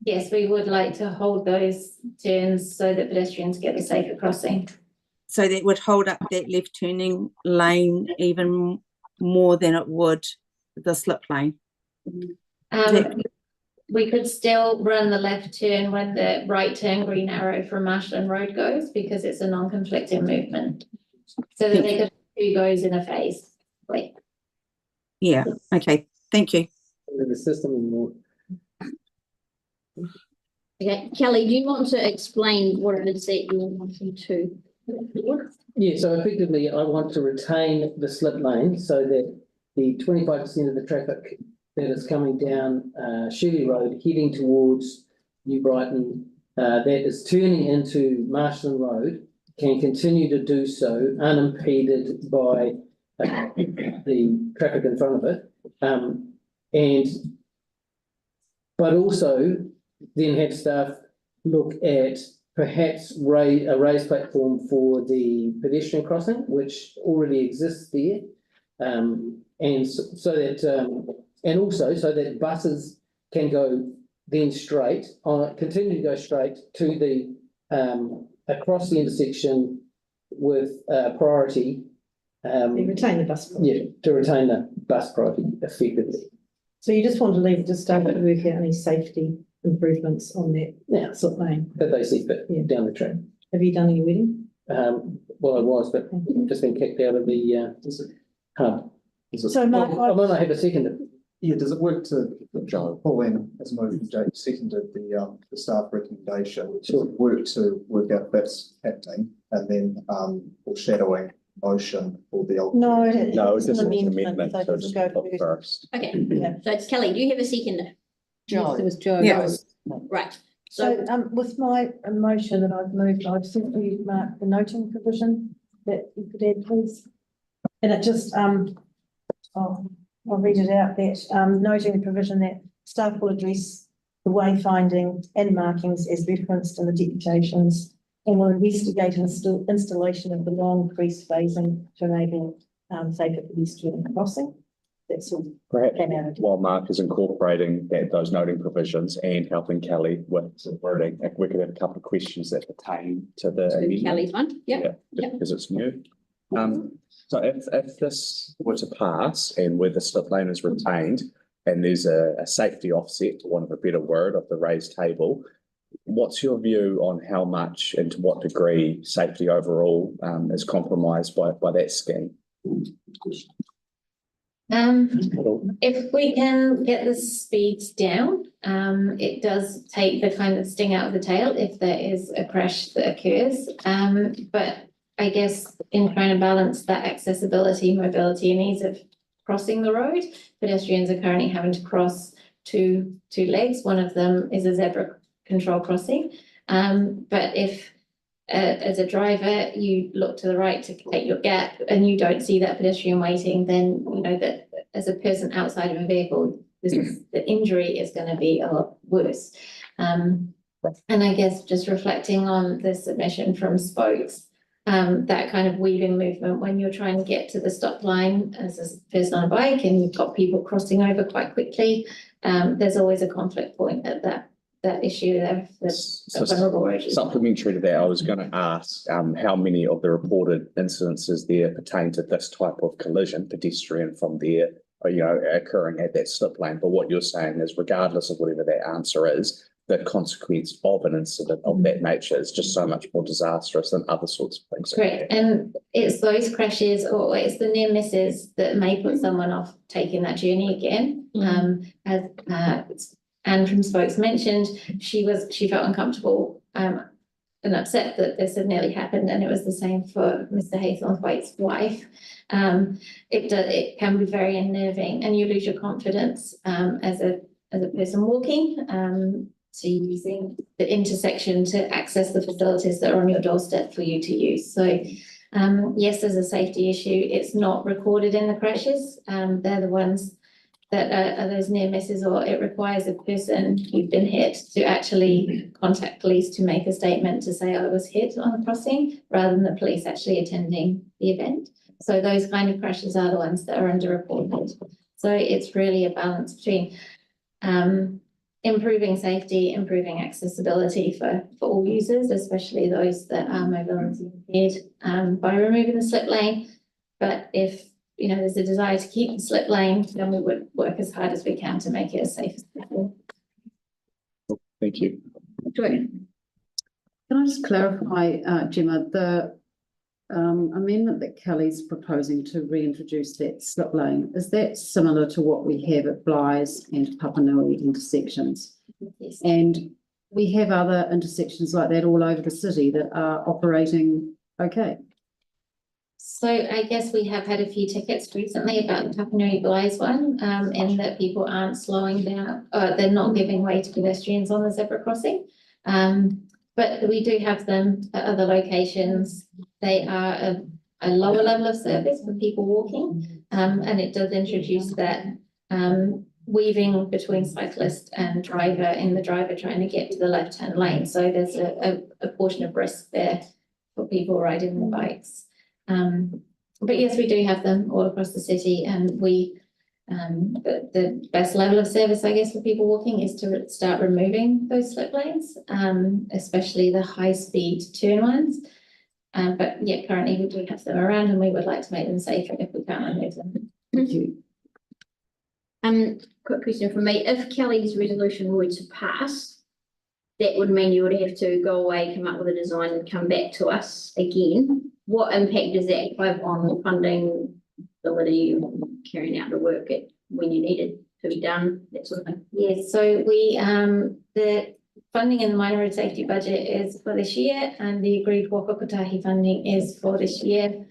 Yes, we would like to hold those turns so that pedestrians get the safer crossing. So that would hold up that left turning lane even more than it would the slip lane? We could still run the left turn when the right turn green arrow from Marshland Road goes, because it's a non-conflicting movement. So that they could do goes in a phase. Wait. Yeah, okay, thank you. The system more. Okay, Kelly, do you want to explain what it is that you're wanting to? Yeah, so effectively, I want to retain the slip lane so that the 25% of the traffic that is coming down Shirley Road, heading towards New Brighton, that is turning into Marshland Road, can continue to do so unimpeded by the traffic in front of it, but also then have staff look at perhaps a raised platform for the pedestrian crossing, which already exists there, and so that buses can go then continue to go straight to the across the intersection with priority. Retain the bus. Yeah, to retain the bus priority effectively. So you just want to leave it to staff to work out any safety improvements on that slip lane? That they see fit down the track. Have you done any wedding? Well, I was, but just been kicked out of the hub. So Mark, I might not have a second. Yeah, does it work to, Joe, Pauline has moved, Jake seconded the staff recommendation. Does it work to work out if that's happening and then foreshadowing motion for the No, it's just an amendment, so so just just go put first. Okay, so it's Kelly, do you have a second? Yes, it was Joe. Yeah. Right, So with my motion that I've moved, I've simply marked the noting provision that you could add, please. And it just, I'll read it out, that noting the provision that staff will address the wayfinding and markings as referenced in the deputations and will investigate installation of the long crease phasing to enable safer pedestrian crossing. That's all. Perhaps while Mark is incorporating those noting provisions and helping Kelly with the wording, if we could have a couple of questions that pertain to the amendment. Kelly's one, yep. Because it's new. So if this were to pass and where the slip lane is retained and there's a safety offset, for want of a better word, of the raised table, what's your view on how much and to what degree safety overall is compromised by that scheme? If we can get the speeds down, it does take the kind of sting out of the tail if there is a crash that occurs. But I guess in trying to balance that accessibility, mobility and ease of crossing the road, pedestrians are currently having to cross two legs. One of them is a zebra control crossing. But if as a driver, you look to the right to take your gap and you don't see that pedestrian waiting, then you know that as a person outside of a vehicle, the injury is going to be a lot worse. And I guess just reflecting on the submission from Spokes, that kind of weaving movement when you're trying to get to the stop line as a person on a bike and you've got people crossing over quite quickly, there's always a conflict point at that issue there. Supplementary to that, I was going to ask how many of the reported incidences there pertain to this type of collision, pedestrian from there, occurring at that slip lane. But what you're saying is, regardless of whatever that answer is, the consequence of an incident of that nature is just so much more disastrous than other sorts of things. Correct, and it's those crashes or it's the near misses that may put someone off taking that journey again. As Anne from Spokes mentioned, she felt uncomfortable and upset that this had nearly happened, and it was the same for Mr. Haythornthwaite's wife. It can be very unnerving, and you lose your confidence as a person walking. to using the intersection to access the facilities that are on your doorstep for you to use. So yes, there's a safety issue. It's not recorded in the crashes. They're the ones that are those near misses, or it requires a person who's been hit to actually contact police to make a statement to say I was hit on a crossing, rather than the police actually attending the event. So those kind of crashes are the ones that are underreported. So it's really a balance between improving safety, improving accessibility for all users, especially those that are mobility impaired, by removing the slip lane. But if there's a desire to keep the slip lane, then we would work as hard as we can to make it as safe as possible. Thank you. Joy. Can I just clarify, Gemma, the amendment that Kelly's proposing to reintroduce that slip lane, is that similar to what we have at Bly's and Papanui intersections? Yes. And we have other intersections like that all over the city that are operating okay. So I guess we have had a few tickets recently about the Papanui-Innes one, in that people aren't slowing down, they're not giving way to pedestrians on the zebra crossing. But we do have them at other locations. They are a lower level of service for people walking, and it does introduce that weaving between cyclist and driver, and the driver trying to get to the left-hand lane. So there's a portion of risk there for people riding the bikes. But yes, we do have them all across the city, and the best level of service, I guess, for people walking is to start removing those slip lanes, especially the high-speed turn ones. But yeah, currently we do have them around, and we would like to make them safer if we can't remove them. Thank you. Quick question from me. If Kelly's resolution were to pass, that would mean you would have to go away, come up with a design and come back to us again. What impact does that have on funding, ability, carrying out the work when you need it to be done, that sort of thing? Yes, so we, the funding in the minor road safety budget is for this year, and the agreed Waka Kotahi funding is for this year.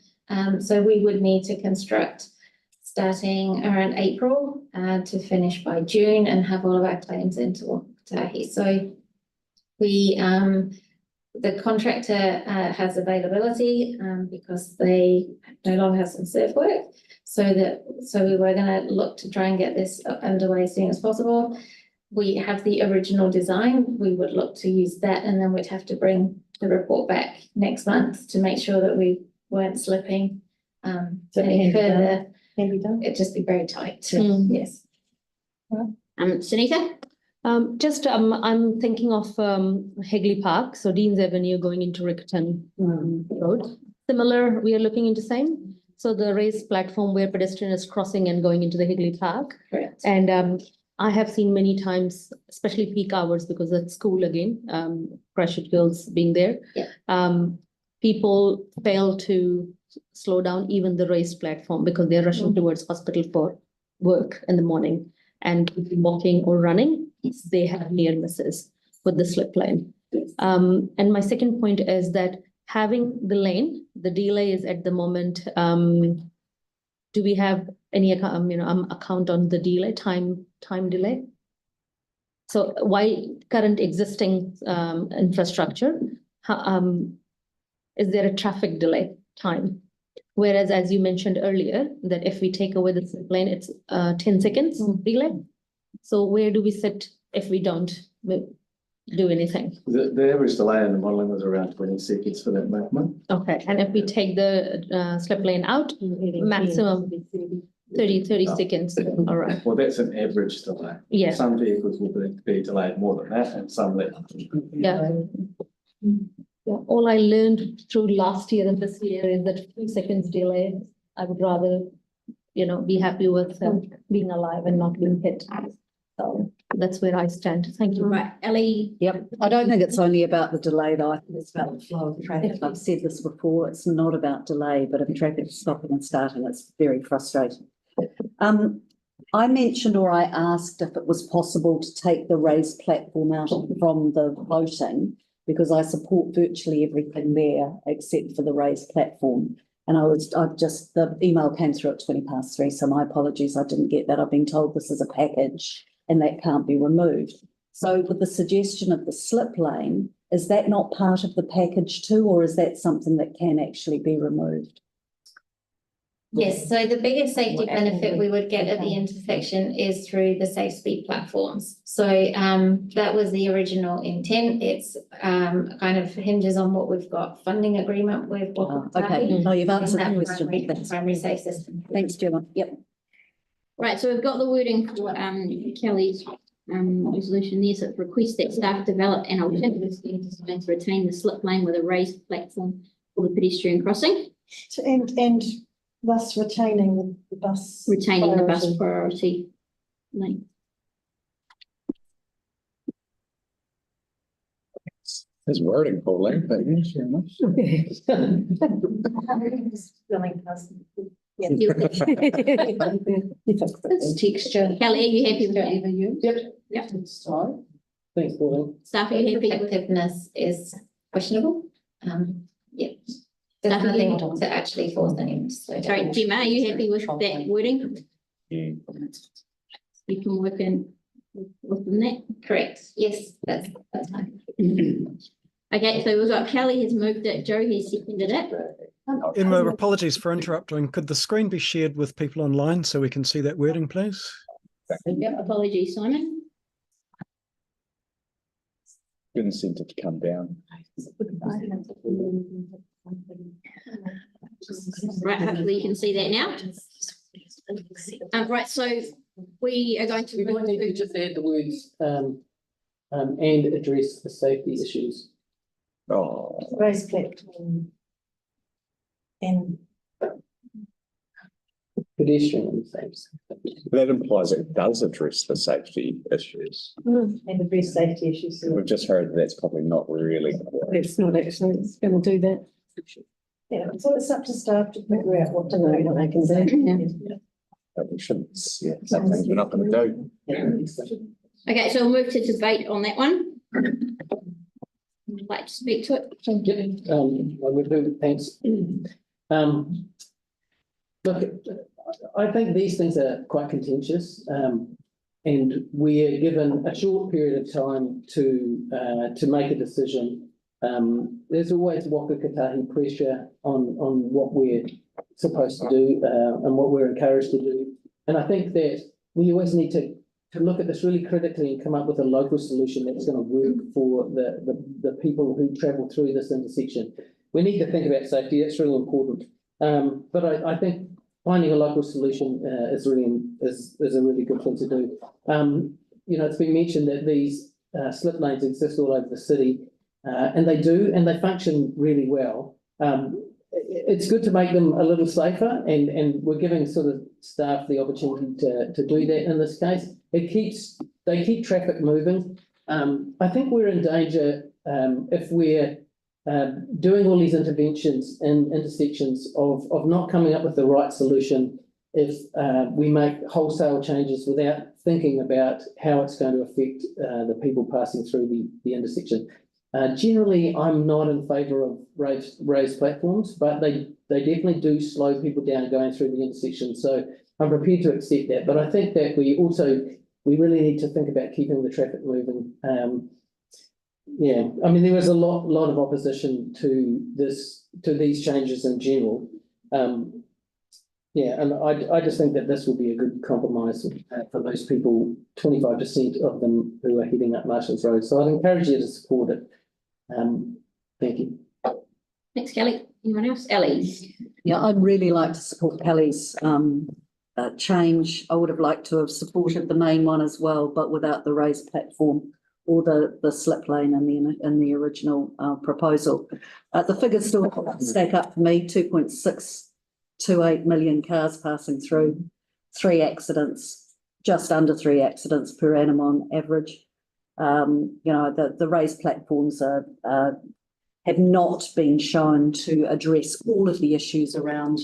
So we would need to construct starting around April to finish by June and have all of our claims into Waka Kotahi. So we, the contractor has availability because they no longer have some surf work. So we were going to look to try and get this underway as soon as possible. We have the original design. We would look to use that, and then we'd have to bring the report back next month to make sure that we weren't slipping any further. Can be done. It'd just be very tight. Yes. Sunita? I'm thinking of Hagley Park, so Dean's Avenue going into Rickerton Road. Similar, we are looking into same. So the raised platform where pedestrian is crossing and going into the Hagley Park. Correct. And I have seen many times, especially peak hours, because at school again, pressured girls being there. Yeah. People fail to slow down even the raised platform because they're rushing towards hospital for work in the morning, and walking or running, they have near misses with the slip lane. And my second point is that having the lane, the delay is at the moment, do we have any account on the delay, time delay? So while current existing infrastructure, is there a traffic delay time? Whereas, as you mentioned earlier, that if we take away the slip lane, it's 10 seconds delay. So where do we sit if we don't do anything? The average delay in the modelling was around 20 seconds for that movement. Okay, and if we take the slip lane out, maximum 30 seconds. All right. Well, that's an average delay. Yeah. Some vehicles will be delayed more than that, and some less. Yeah. Yeah, all I learned through last year and this year is that 2 seconds delay, I would rather, be happy with being alive and not being hit. So that's where I stand. Thank you. Right, Ellie? Yep, I don't think it's only about the delay though, I think it's about the flow of traffic. I've said this before, it's not about delay, but if traffic is stopping and starting, it's very frustrating. I mentioned, or I asked if it was possible to take the raised platform out from the voting, because I support virtually everything there except for the raised platform. And the email came through at 3:20, so my apologies, I didn't get that. I've been told this is a package and that can't be removed. So with the suggestion of the slip lane, is that not part of the package too, or is that something that can actually be removed? Yes, so the biggest safety benefit we would get at the intersection is through the safe speed platforms. So that was the original intent. It's kind of hinges on what we've got funding agreement with. Okay, no, you've answered the question. Thanks. Primary safe system. Thanks, Gemma. Yep. Right, so we've got the wording for Kelly's resolution there, so request that staff develop an alternative scheme design to retain the slip lane with a raised platform for the pedestrian crossing. And thus retaining the bus. Retaining the bus priority lane. There's wording, Pauline, but yes, very much. It's texture. Kelly, are you happy with that? Yep. Yep. Thanks, Pauline. Staff, are you happy? Effectiveness is questionable. Yeah. There's nothing to actually force anyone. Sorry, Gemma, are you happy with that wording? Yeah. You can work in within that? Correct. Yes, that's fine. Okay, so we've got Kelly has moved it, Joe has seconded it. Emma, apologies for interrupting. Could the screen be shared with people online so we can see that wording, please? Yep, apologies, Simon. Good incentive to come down. Right, hopefully you can see that now. Right, so we are going to. We might need to just add the words and address the safety issues. Oh. Raised platform. And Pedestrian and safe. That implies it does address the safety issues. and address safety issues. We've just heard that's probably not really. It's not actually, it's going to do that. Yeah, so it's up to staff to figure out what to do. What they can do. But we shouldn't, yeah, some things we're not going to do. Okay, so we'll move to debate on that one. Would like to speak to it? I would do, thanks. Look, I think these things are quite contentious, and we're given a short period of time to make a decision. There's always waka kotahi pressure on what we're supposed to do and what we're encouraged to do. And I think that we always need to look at this really critically and come up with a local solution that's going to work for the people who travel through this intersection. We need to think about safety, that's really important. But I think finding a local solution is a really good thing to do. You know, it's been mentioned that these slip lanes exist all over the city, and they do, and they function really well. It's good to make them a little safer, and we're giving sort of staff the opportunity to do that in this case. They keep traffic moving. I think we're in danger if we're doing all these interventions in intersections of not coming up with the right solution if we make wholesale changes without thinking about how it's going to affect the people passing through the intersection. Generally, I'm not in favour of raised platforms, but they definitely do slow people down going through the intersection. So I'm prepared to accept that. But I think that we really need to think about keeping the traffic moving. Yeah, I mean, there was a lot of opposition to these changes in general. Yeah, and I just think that this will be a good compromise for those people, 25% of them who are heading up Marshall's Road. So I'd encourage you to support it. Thank you. Thanks, Kelly. Anyone else? Ellie? Yeah, I'd really like to support Kelly's change. I would have liked to have supported the main one as well, but without the raised platform or the slip lane in the original proposal. The figures still stack up for me, 2.628 million cars passing through, 3 accidents, just under 3 accidents per annum on average. You know, the raised platforms have not been shown to address all of the issues around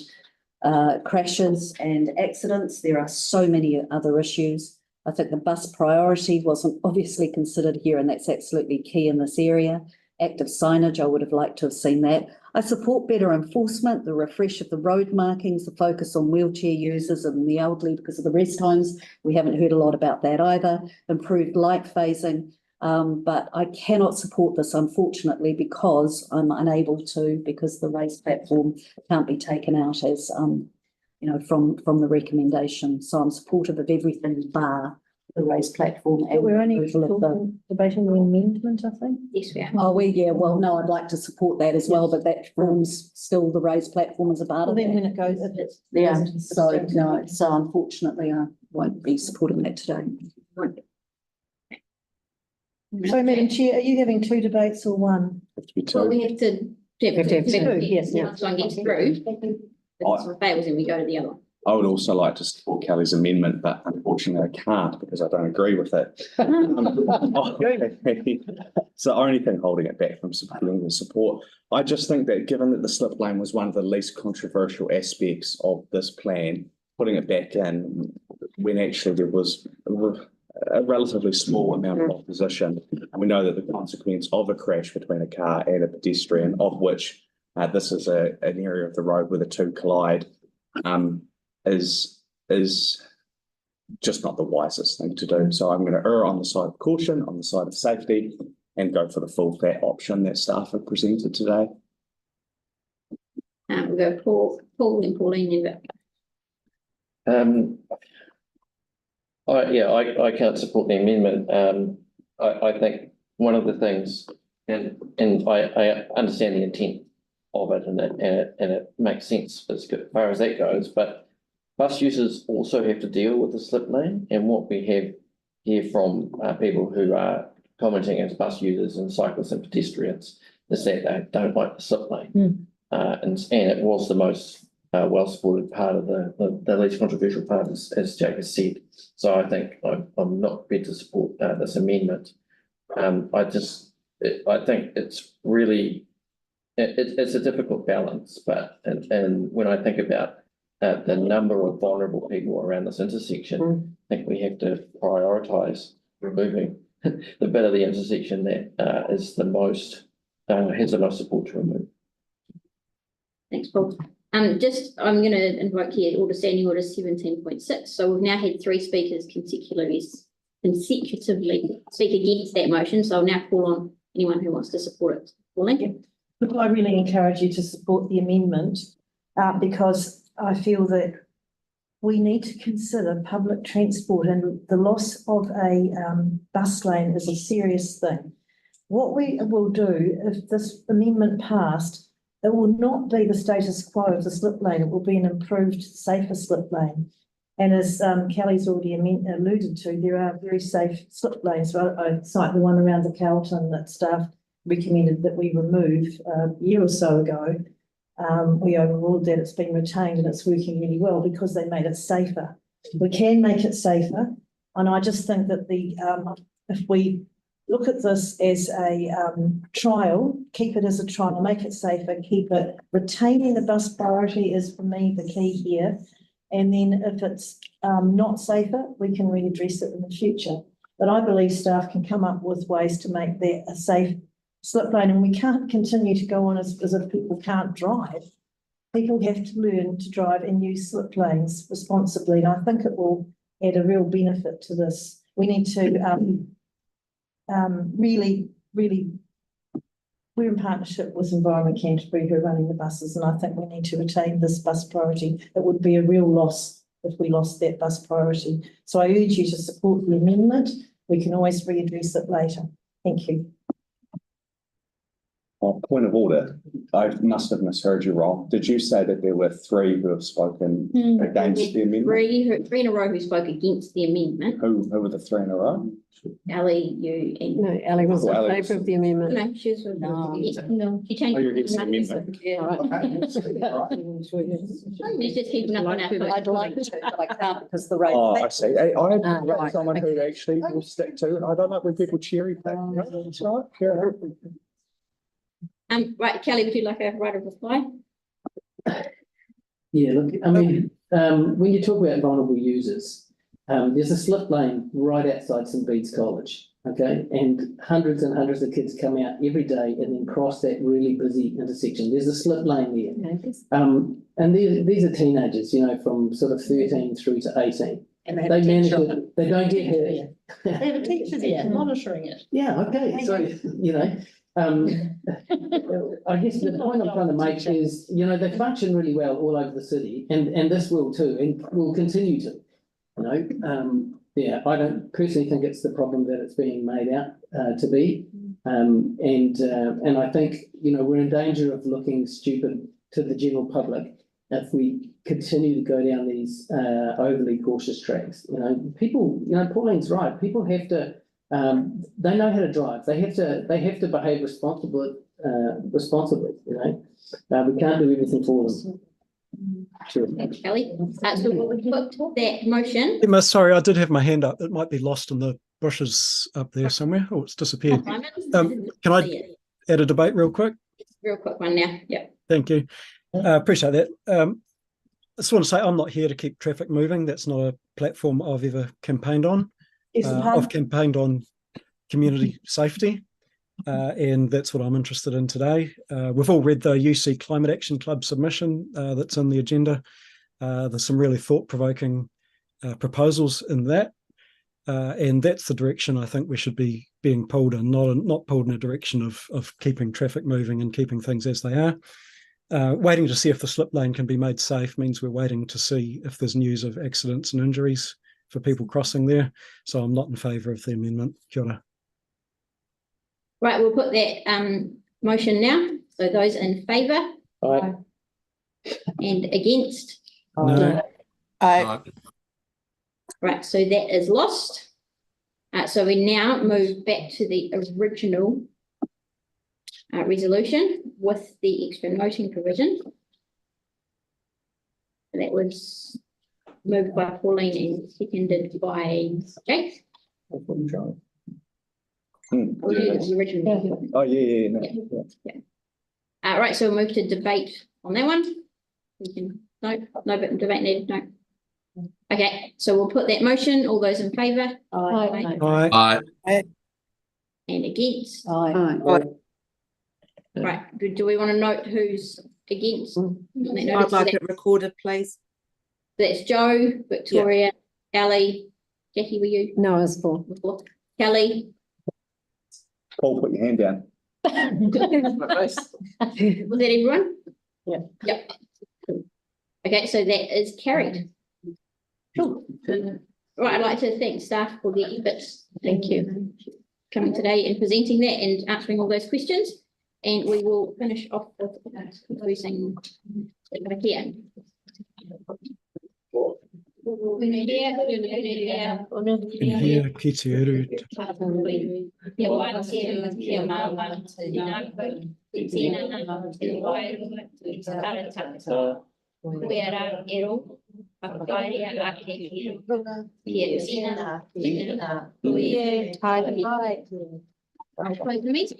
crashes and accidents. There are so many other issues. I think the bus priority wasn't obviously considered here, and that's absolutely key in this area. Active signage, I would have liked to have seen that. I support better enforcement, the refresh of the road markings, the focus on wheelchair users and the elderly because of the rest homes. We haven't heard a lot about that either. Improved light phasing. But I cannot support this unfortunately because I'm unable to, because the raised platform can't be taken out as, from the recommendation. So I'm supportive of everything bar the raised platform. But we're only removal of the- debating the amendment, I think. Yes, we are. Oh, no, I'd like to support that as well, but that forms still the raised platform as a part of Well, then that. when it goes, if it's. Yeah, so unfortunately I won't be supporting that today. So, Madam Chair, are you having two debates or one? Well, we have to. Have to have two, yes, yeah. Once one gets through, if this one fails, then we go to the other one. I would also like to support Kelly's amendment, but unfortunately I can't because I don't agree with it. It's the only thing holding it back from supporting the support. I just think that given that the slip lane was one of the least controversial aspects of this plan, putting it back in when actually there was a relatively small amount of opposition. And we know that the consequence of a crash between a car and a pedestrian, of which this is an area of the road where the two collide, is just not the wisest thing to do. So I'm going to err on the side of caution, on the side of safety, and go for the full flat option that staff have presented today. We'll go Paul and Pauline. I can't support the amendment. I think one of the things, and I understand the intent of it, and it makes sense as far as that goes, but bus users also have to deal with the slip lane, and what we have here from people who are commenting as bus users and cyclists and pedestrians is that they don't like the slip lane. And it was the most well-supported part of the least controversial part, as Jake has said. So I think I'm not prepared to support this amendment. I think it's really, it's a difficult balance, but, and when I think about the number of vulnerable people around this intersection, I think we have to prioritise removing the bit of the intersection that is the most, has the most support to remove. Thanks, Paul. I'm going to invoke here Order Standing Order 17.6. So we've now had three speakers consecutively speak against that motion. So I'll now call on anyone who wants to support it. Pauline? Look, I really encourage you to support the amendment because I feel that we need to consider public transport, and the loss of a bus lane is a serious thing. What we will do, if this amendment passed, it will not be the status quo of the slip lane. It will be an improved, safer slip lane. And as Kelly's already alluded to, there are very safe slip lanes. So I cite the one around the Carlton that staff recommended that we remove a year or so ago. We overruled that. It's been retained and it's working really well because they made it safer. We can make it safer. And I just think that if we look at this as a trial, keep it as a trial, make it safer, keep it, retaining the bus priority is for me the key here. And then if it's not safer, we can readdress it in the future. But I believe staff can come up with ways to make that a safe slip lane, and we can't continue to go on as if people can't drive. People have to learn to drive and use slip lanes responsibly, and I think it will add a real benefit to this. We need to really, we're in partnership with Environment Canterbury who are running the buses, and I think we need to retain this bus priority. It would be a real loss if we lost that bus priority. So I urge you to support the amendment. We can always readdress it later. Thank you. Point of order, I must have misheard you wrong. Did you say that there were three who have spoken against the amendment? Three in a row who spoke against the amendment. Who were the three in a row? Ali, you, and... No, Ali was in favour of the amendment. No, she was... No, she changed... Oh, you're against the amendment? He's just keeping up on our... I'd like to, but I can't because the rate. Oh, I see. I had someone who actually will stick to it. I don't like when people cherry pick. That's right. Fair enough. Right, Kelly, would you like a right of reply? Yeah, look, I mean, when you talk about vulnerable users, there's a slip lane right outside St Bede's College, okay? And hundreds and hundreds of kids come out every day and then cross that really busy intersection. There's a slip lane there. And these are teenagers, you know, from sort of 13 through to 18. And they manage it, they don't get hurt. They have a teacher there monitoring it. Yeah, okay, so, you know, I guess the point I'm trying to make is, you know, they function really well all over the city, and this will too, and will continue to. You know, yeah, I don't personally think it's the problem that it's being made out to be. And I think, you know, we're in danger of looking stupid to the general public if we continue to go down these overly cautious tracks. You know, people, you know, Pauline's right. People have to, they know how to drive. They have to behave responsibly. You know, we can't do everything for them. Sure. Thanks, Kelly. So we'll put that motion. Emma, sorry, I did have my hand up. It might be lost in the bushes up there somewhere. Oh, it's disappeared. Can I add a debate real quick? Real quick one now. Yeah. Thank you. Appreciate that. I just want to say I'm not here to keep traffic moving. That's not a platform I've ever campaigned on. I've campaigned on community safety, and that's what I'm interested in today. We've all read the UC Climate Action Club submission that's in the agenda. There's some really thought-provoking proposals in that, and that's the direction I think we should be being pulled in, not pulled in a direction of keeping traffic moving and keeping things as they are. Waiting to see if the slip lane can be made safe means we're waiting to see if there's news of accidents and injuries for people crossing there. So I'm not in favour of the amendment. Kia ora. Right, we'll put that motion now. So those in favour? Aye. And against? No. Aye. Right, so that is lost. So we now move back to the original resolution with the extra noting provision. That was moved by Pauline and seconded by Jake. We'll do the original. Oh, yeah. Right, so we'll move to debate on that one. We can, no debate needed, no. Okay, so we'll put that motion. All those in favour? Aye. Aye. And against? Aye. Right, do we want to note who's against? I'd like it recorded, please. That's Joe, Victoria, Ellie, Jackie, were you? No, I was for. Kelly? Paul, put your hand down. Was that everyone? Yeah. Yep. Okay, so that is carried. Cool. Right, I'd like to thank staff for their efforts. Thank you for coming today and presenting that and answering all those questions. And we will finish off with closing here. In here, ki te uru. Close the meeting.